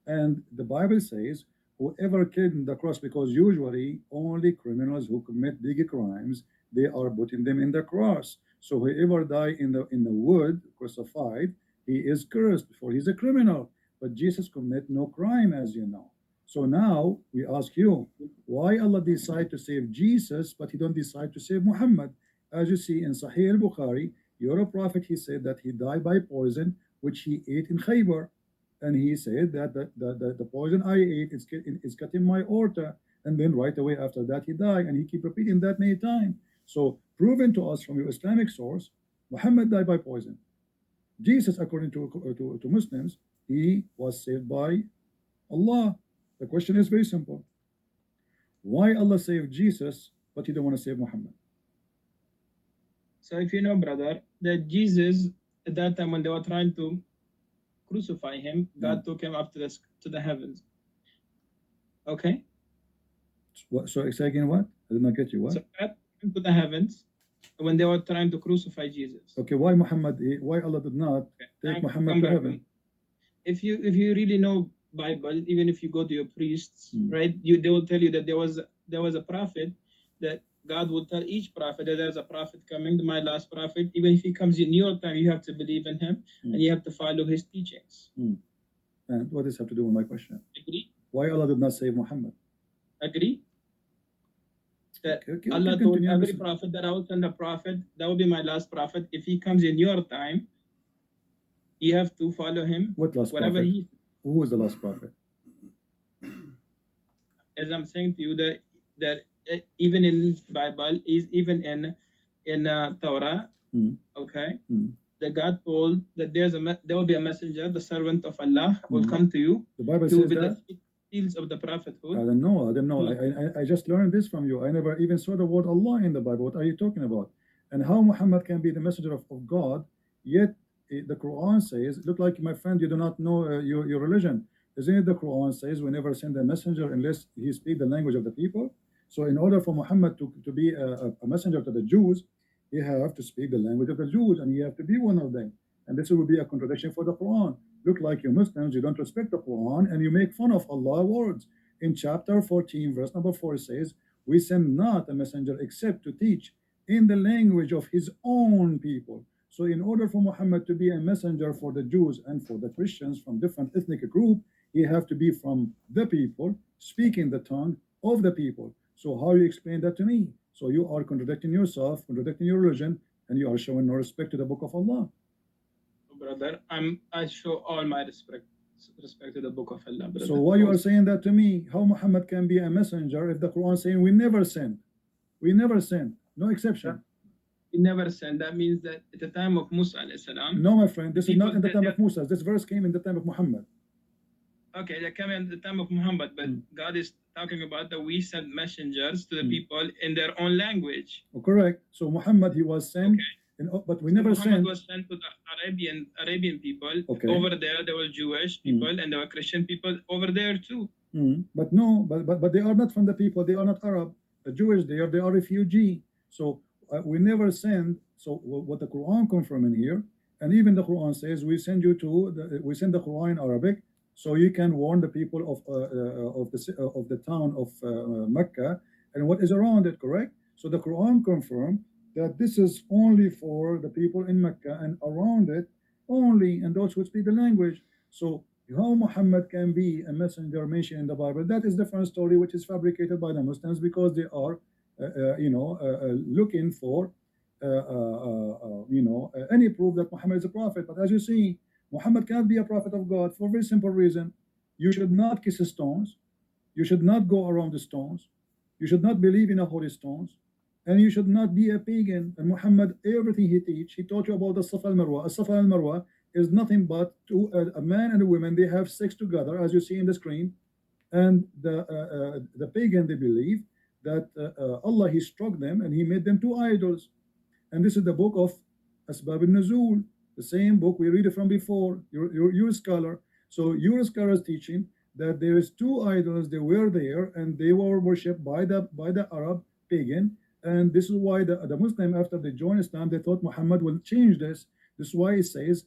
and the Bible says whoever killed in the cross, because usually only criminals who commit big crimes, they are putting them in the cross. So whoever die in the wood crucified, he is cursed, for he's a criminal. But Jesus commit no crime, as you know. So now we ask you, why Allah decide to save Jesus, but he don't decide to save Muhammad? As you see in Sahih al-Bukhari, your prophet, he said that he died by poison, which he ate in Khaybar. And he said that the poison I ate is cutting my aorta. And then right away after that, he died. And he keep repeating that many times. So proven to us from your Islamic source, Muhammad died by poison. Jesus, according to Muslims, he was saved by Allah. The question is very simple. Why Allah saved Jesus, but he don't want to save Muhammad? So if you know, brother, that Jesus, at that time when they were trying to crucify him, God took him up to the heavens. Okay? What? So say again what? I did not get you. What? So God took him to the heavens when they were trying to crucify Jesus. Okay, why Allah did not take Muhammad to heaven? If you really know Bible, even if you go to your priests, right, they will tell you that there was a prophet that God will tell each prophet that there's a prophet coming, my last prophet. Even if he comes in your time, you have to believe in him and you have to follow his teachings. And what does this have to do with my question? Agree? Why Allah did not save Muhammad? Agree? That Allah told every prophet that I will send a prophet, that will be my last prophet. If he comes in your time, you have to follow him. What last whatever prophet? Who was the last prophet? As I'm saying to you, that even in Bible, is even in Torah, okay, that God told that there will be a messenger, the servant of Allah, will come to you. The Bible He will says be that? the seals of the prophethood. I don't know. I just learned this from you. I never even saw the word Allah in the Bible. What are you talking about? And how Muhammad can be the messenger of God, yet the Quran says, look like my friend, you do not know your religion. Isn't it the Quran says we never send a messenger unless he speaks the language of the people? So in order for Muhammad to be a messenger to the Jews, he have to speak the language of the Jews, and he have to be one of them. And this will be a contradiction for the Quran. Look like you Muslims, you don't respect the Quran, and you make fun of Allah's words. In chapter 14, verse number 4, it says, we send not a messenger except to teach in the language of his own people. So in order for Muhammad to be a messenger for the Jews and for the Christians from different ethnic group, he have to be from the people, speaking the tongue of the people. So how you explain that to me? So you are contradicting yourself, contradicting your religion, and you are showing no respect to the book of Allah. Brother, I show all my respect to the book of Allah, brother. So why you are saying that to me? How Muhammad can be a messenger if the Quran is saying we never send? We never send, no exception. We never send. That means that at the time of Musa alayhi salam. No, my friend, this is not in the time of Musa. This verse came in the time of Muhammad. Okay, that came in the time of Muhammad, but God is talking about that we send messengers to the people in their own language. Oh, correct. So Muhammad, he was sent. Okay. But we never Muhammad sent. was sent to the Arabian people. Okay. Over there were Jewish people and there were Christian people over there too. But no, but they are not from the people. They are not Arab. The Jewish they are refugee. So we never send. So what the Quran confirming here, and even the Quran says we send you to we send the Quran in Arabic, so you can warn the people of the town of Mecca and what is around it. Correct. So the Quran confirmed that this is only for the people in Mecca and around it only, and those who speak the language. So how Muhammad can be a messenger mentioned in the Bible, that is different story, which is fabricated by the Muslims because they are looking for any proof that Muhammad is a prophet. But as you see, Muhammad cannot be a prophet of God for a very simple reason. You should not kiss stones, you should not go around the stones, you should not believe in a holy stones, and you should not be a pagan. And Muhammad, everything he taught you about the Safa al-Marwa. Safa al-Marwa is nothing but a man and a woman, they have sex together, as you see in the screen. And the pagan, they believe that Allah, he struck them and he made them two idols. And this is the book of Asbab al-Nuzul, the same book we read it from before. You're a scholar, so your scholar is teaching that there is two idols. They were there and they were worshipped by the Arab pagan. And this is why the Muslim, after they joined Islam, they thought Muhammad will change this. This is why it says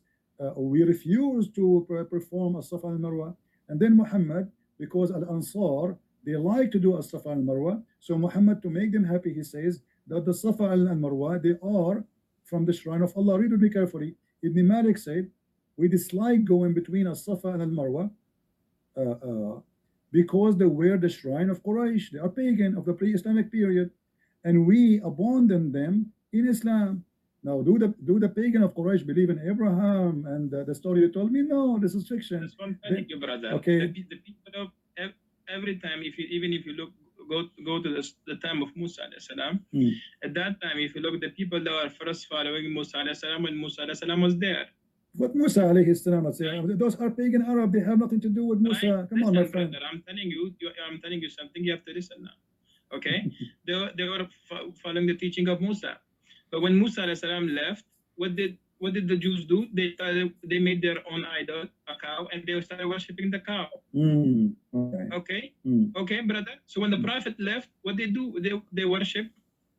we refuse to perform as-Safa al-Marwa. And then Muhammad, because al-Ansar, they like to do as-Safa al-Marwa, so Muhammad, to make them happy, he says that the Safa al-Marwa, they are from the shrine of Allah. Read with me carefully. Ibn Malik said, we dislike going between as-Safa and al-Marwa because they were the shrine of Quraysh. They are pagan of the pre-Islamic period, and we abandon them in Islam. Now, do the pagan of Quraysh believe in Abraham and the story you told me? No, this is fiction. That's one thing, brother. Okay. The people of every time, even if you look, go to the time of Musa alayhi salam. At that time, if you look, the people that were first following Musa alayhi salam when Musa alayhi salam was there. What Musa alayhi salam? Those are pagan Arab. They have nothing to do with Musa. Come on, my friend. Brother, I'm telling you something. You have to listen now. Okay? they were following the teaching of Musa. But when Musa alayhi salam left, what did the Jews do? They made their own idol, a cow, and they started worshiping the cow. Okay. Okay, brother. So when the Prophet left, what they do? They worship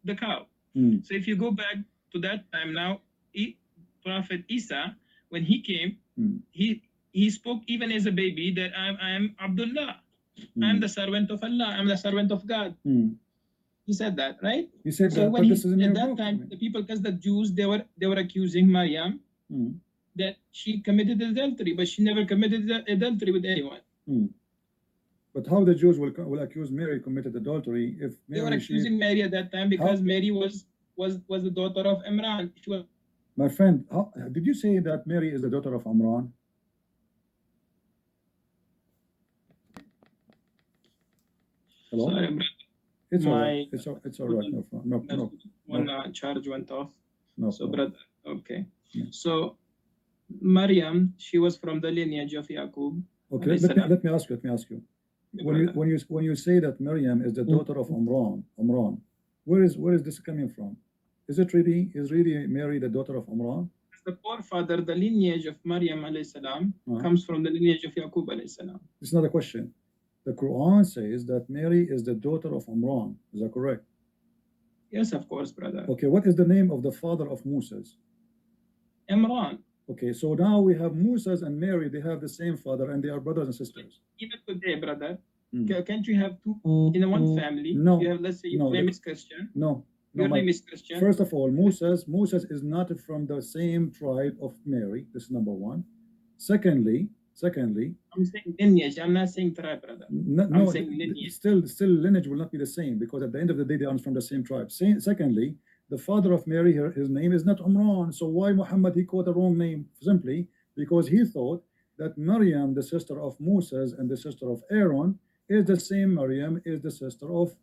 the cow. So if you go back to that time now, Prophet Isa, when he came, he spoke even as a baby that I am Abdullah. I'm the servant of Allah. I'm the servant of God. He said that, right? He said so that, when this is in at that time, the people, because the Jews, they were accusing Maryam that she committed adultery, but she never committed adultery with anyone. But how the Jews will accuse Mary committed adultery if Mary, they were accusing Mary at that time because Mary was the daughter of Imran. She was. My friend, did you say that Mary is the daughter of Imran? Hello? Sorry, brother. It's all right. It's all right. No problem. One charge went off. No so, problem. brother, Okay. Yeah. So Maryam, she was from the lineage of Yaqub. Okay, let me ask you. When you say that Maryam is the daughter of Umran, where is this coming from? Is really Mary the daughter of Umran? The forefather, the lineage of Maryam alayhi salam comes from the lineage of Yaqub alayhi salam. It's not a question. The Quran says that Mary is the daughter of Umran. Is that correct? Yes, of course, brother. Okay, what is the name of the father of Moses? Imran. Okay, so now we have Moses and Mary, they have the same father and they are brothers and sisters. Even today, brother, can't you have two in one family? No. You have, let's say, your name is Christian. No. Your name is Christian. First of all, Moses is not from the same tribe of Mary. This is number one. Secondly, I'm saying lineage. I'm not saying tribe, brother. I'm saying lineage. Still lineage will not be the same because at the end of the day they are from the same tribe. Secondly, the father of Mary, his name is not Umran. So why Muhammad he quote a wrong name? Simply because he thought that Maryam, the sister of Moses and the sister of Aaron, is the same Maryam is the sister of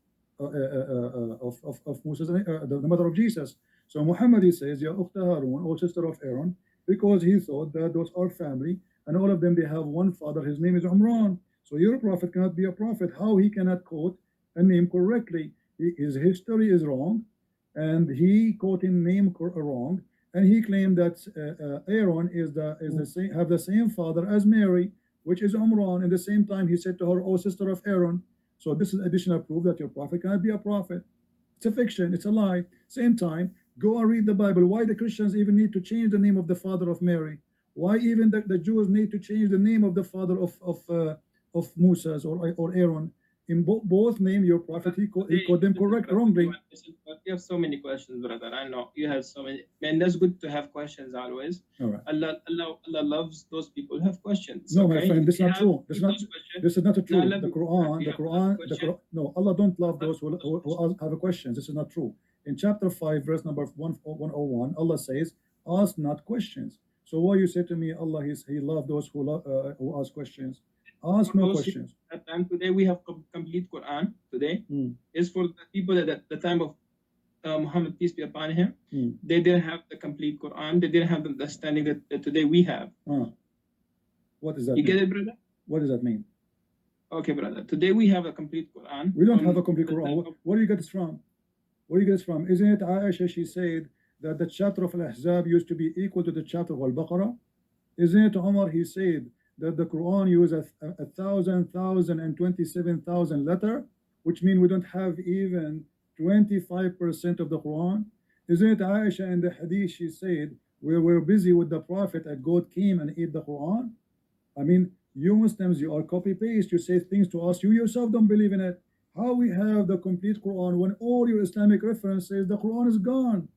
Moses, the mother of Jesus. So Muhammad he says, Ya Ukhta Harun, or sister of Aaron, because he thought that those are family and all of them they have one father. His name is Umran. So your prophet cannot be a prophet. How he cannot quote a name correctly? His history is wrong, and he quoting name wrong, and he claimed that Aaron is the same, have the same father as Mary, which is Umran. At the same time, he said to her, "Oh, sister of Aaron." So this is additional proof that your prophet cannot be a prophet. It's a fiction. It's a lie. Same time, go and read the Bible. Why the Christians even need to change the name of the father of Mary? Why even the Jews need to change the name of the father of Moses or Aaron? In both name, your prophet he called them wrongly. You have so many questions, brother. I know you have so many, man. That's good to have questions always. All right. Allah loves those people who have questions. No, my friend, this is not true. This is not true. The Quran. No, Allah don't love those who have questions. This is not true. In chapter 5, verse number 101, Allah says, "Ask not questions." So why you say to me, Allah he loves those who ask questions? Ask no questions. And today we have complete Quran. Today is for the people that at the time of Muhammad, peace be upon him, they didn't have the complete Quran. They didn't have the understanding that today we have. What does that mean? You get it, brother? What does that mean? Okay, brother. Today we have a complete Quran. We don't have a complete Quran. Where do you get this from? Where do you get this from? Isn't it Aisha, she said that the chapter of Al-Ahzab used to be equal to the chapter of Al-Baqarah? Isn't it Umar, he said that the Quran uses 1,027,000 letter, which means we don't have even 25% of the Quran? Isn't it Aisha in the hadith, she said, we were busy with the Prophet and God came and ate the Quran? I mean, you Muslims, you are copy-paste, you say things to us, you yourself don't believe in it. How we have the complete Quran when all your Islamic references, the Quran is gone?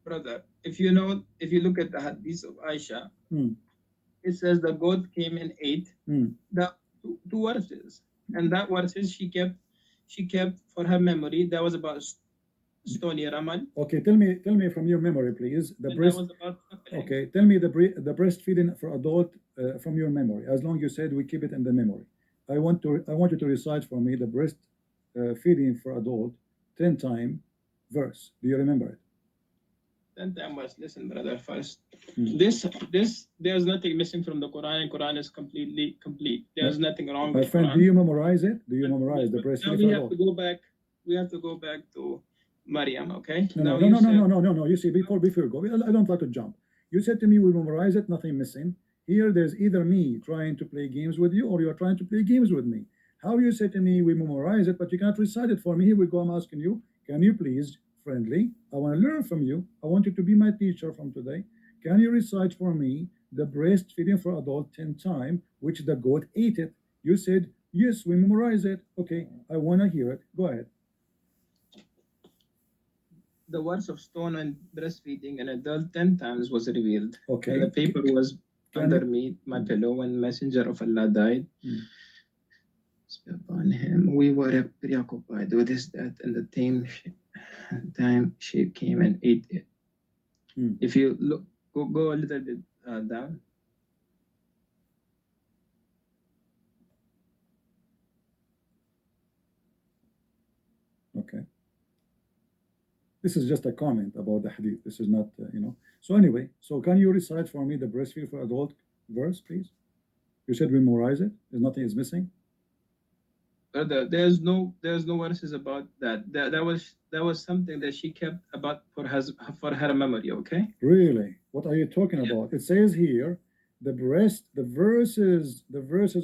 Brother, if you look at the hadith of Aisha, it says the God came and ate the two verses, and that verses she kept for her memory. That was about stony Ramal. Okay, tell me from your memory, please. The breast. Okay, tell me the breastfeeding for adult from your memory. As long as you said we keep it in the memory. I want you to recite for me the breast feeding for adult 10 time verse. Do you remember it? 10 times verse. Listen, brother. First, this there's nothing missing from the Quran. Quran is completely complete. There's nothing wrong with my friend. Quran. Do you memorize it? Do you memorize the breastfeeding for adult? We have to go back to Maryam. Okay. No. You see, before you go, I don't like to jump. You said to me we memorize it, nothing missing. Here, there's either me trying to play games with you, or you're trying to play games with me. How you say to me we memorize it, but you cannot recite it for me? Here we go. I'm asking you, can you please, friendly, I want to learn from you. I want you to be my teacher from today. Can you recite for me the breastfeeding for adult 10 times, which the goat ate it? You said yes, we memorize it. Okay, I want to hear it. Go ahead. The words of stone and breastfeeding an adult 10 times was revealed. Okay. And the paper was under me, my pillow, when Messenger of Allah died. Upon him, we were preoccupied with his death, and the time she came and ate it. If you look, go a little bit down. Okay. This is just a comment about the hadith. This is not, you know. So anyway, so can you recite for me the breastfeed for adult verse, please? You said we memorize it. There's nothing is missing. Brother, there's no verses about that. That was something that she kept about for her memory. Okay. Really? What are you talking about? It says here, the verses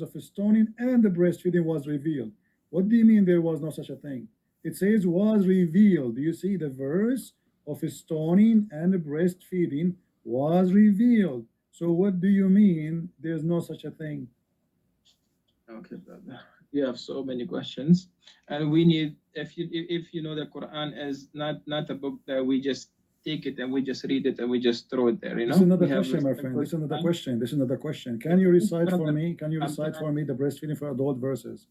of stoning and the breastfeeding was revealed. What do you mean there was no such a thing? It says was revealed. Do you see the verse of stoning and breastfeeding was revealed? So what do you mean there's no such a thing? Okay, brother. You have so many questions, and we need, if you know the Quran is not a book that we just take it and we just read it and we just throw it there. You know. This is another question, my friend. This is another question. This is another question. Can you recite for me? Can you recite for me the breastfeeding for adult verses?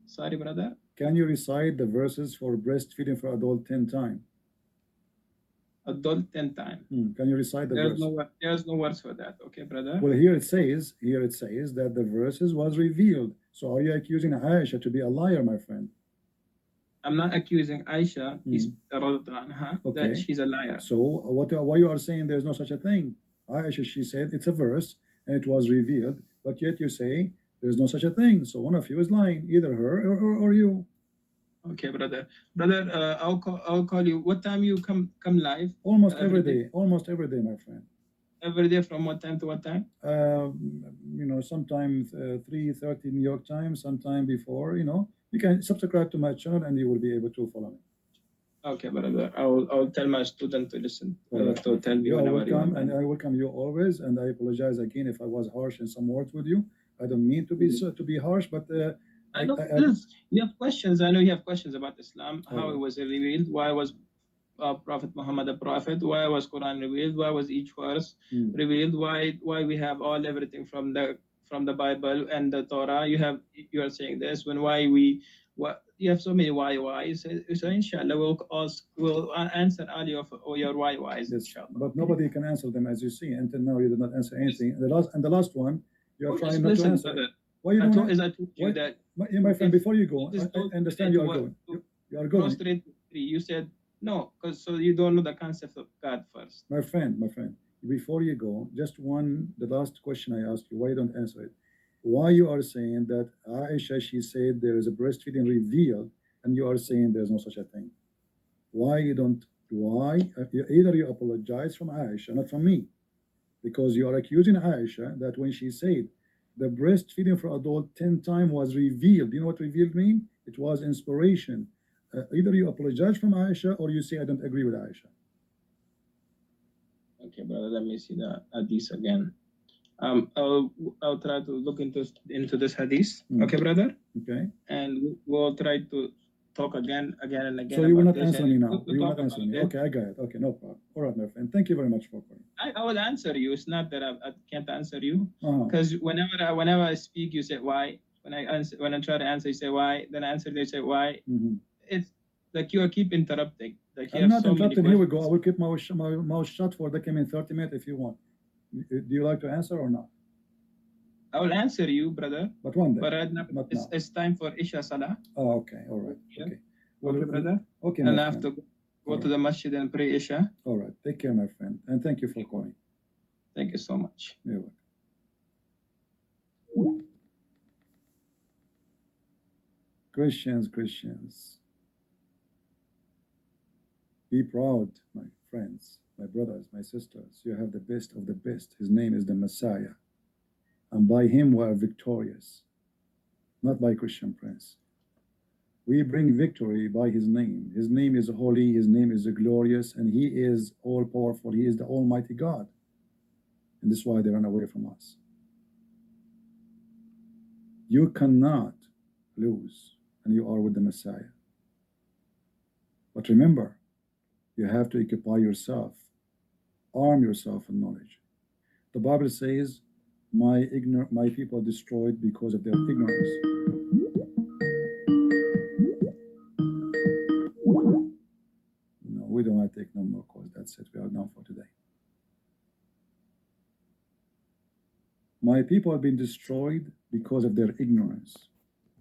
Sorry, brother. Can you recite the verses for breastfeeding for adult 10 times? Adult 10 times. Can you recite the verse? There's no words for that. Okay, brother. Well, here it says that the verses was revealed. So are you accusing Aisha to be a liar, my friend? I'm not accusing Aisha that she's a liar. So why you are saying there's no such a thing? Aisha, she said it's a verse and it was revealed, but yet you say there's no such a thing. So one of you is lying, either her or you. Okay, brother. I'll call you. What time you come live? Almost every day. Almost every day, my friend. Every day from what time to what time? You know, sometimes 3:30 New York time, sometime before. You know, you can subscribe to my channel and you will be able to follow me. Okay, brother. I'll tell my student to listen to tell me. You are welcome, and I welcome you always. And I apologize again if I was harsh in some words with you. I don't mean to be harsh, but you have questions. I know you have questions about Islam, how it was revealed, why was Prophet Muhammad a prophet, why was Quran revealed, why was each verse revealed, why we have everything from the Bible and the Torah. You are saying this when you have so many whys. So inshallah we'll answer all your whys. Inshallah. But nobody can answer them, as you see. Until now you did not answer anything. The last one you are trying not to answer. Why you don't? I told you that. My friend, before you go, I understand you are going. You are going. You said no, because so you don't know the concept of God first. My friend, before you go, just the last question I asked you, why you don't answer it? Why you are saying that Aisha, she said there is a breastfeeding revealed, and you are saying there's no such a thing? Why you don't? Why? Either you apologize from Aisha, not from me, because you are accusing Aisha that when she said the breastfeeding for adult 10 times was revealed. You know what revealed mean? It was inspiration. Either you apologize from Aisha or you say I don't agree with Aisha. Okay, brother. Let me see the hadith again. I'll try to look into this hadith. Okay, brother. Okay. And we'll try to talk again and again. So you will not answer me now. You will not answer me. Okay, I got it. Okay, no problem. All right, my friend. Thank you very much for calling. I will answer you. It's not that I can't answer you, because whenever I speak, you say why. When I try to answer, you say why. Then I answer, they say why. It's like you keep interrupting. Like I'm not interrupting. Here we go. I will keep my mouth shut for the coming 30 minutes if you want. Do you like to answer or not? I will answer you, brother. But one day. But right now, it's time for Isha Salah. Oh, okay. All right. Okay. Well, okay, brother. Okay. And I have to go to the masjid and pray Isha. All right. Take care, my friend. And thank you for calling. Thank you so much. You're welcome. Christians. Be proud, my friends, my brothers, my sisters. You have the best of the best. His name is the Messiah. And by him we are victorious, not by Christian Prince. We bring victory by his name. His name is holy, his name is glorious, and he is all powerful. He is the Almighty God. And this is why they run away from us. You cannot lose, and you are with the Messiah. But remember, you have to occupy yourself, arm yourself in knowledge. The Bible says, my people are destroyed because of their ignorance. No, we don't want to take no more calls. That's it. We are done for today. My people have been destroyed because of their ignorance.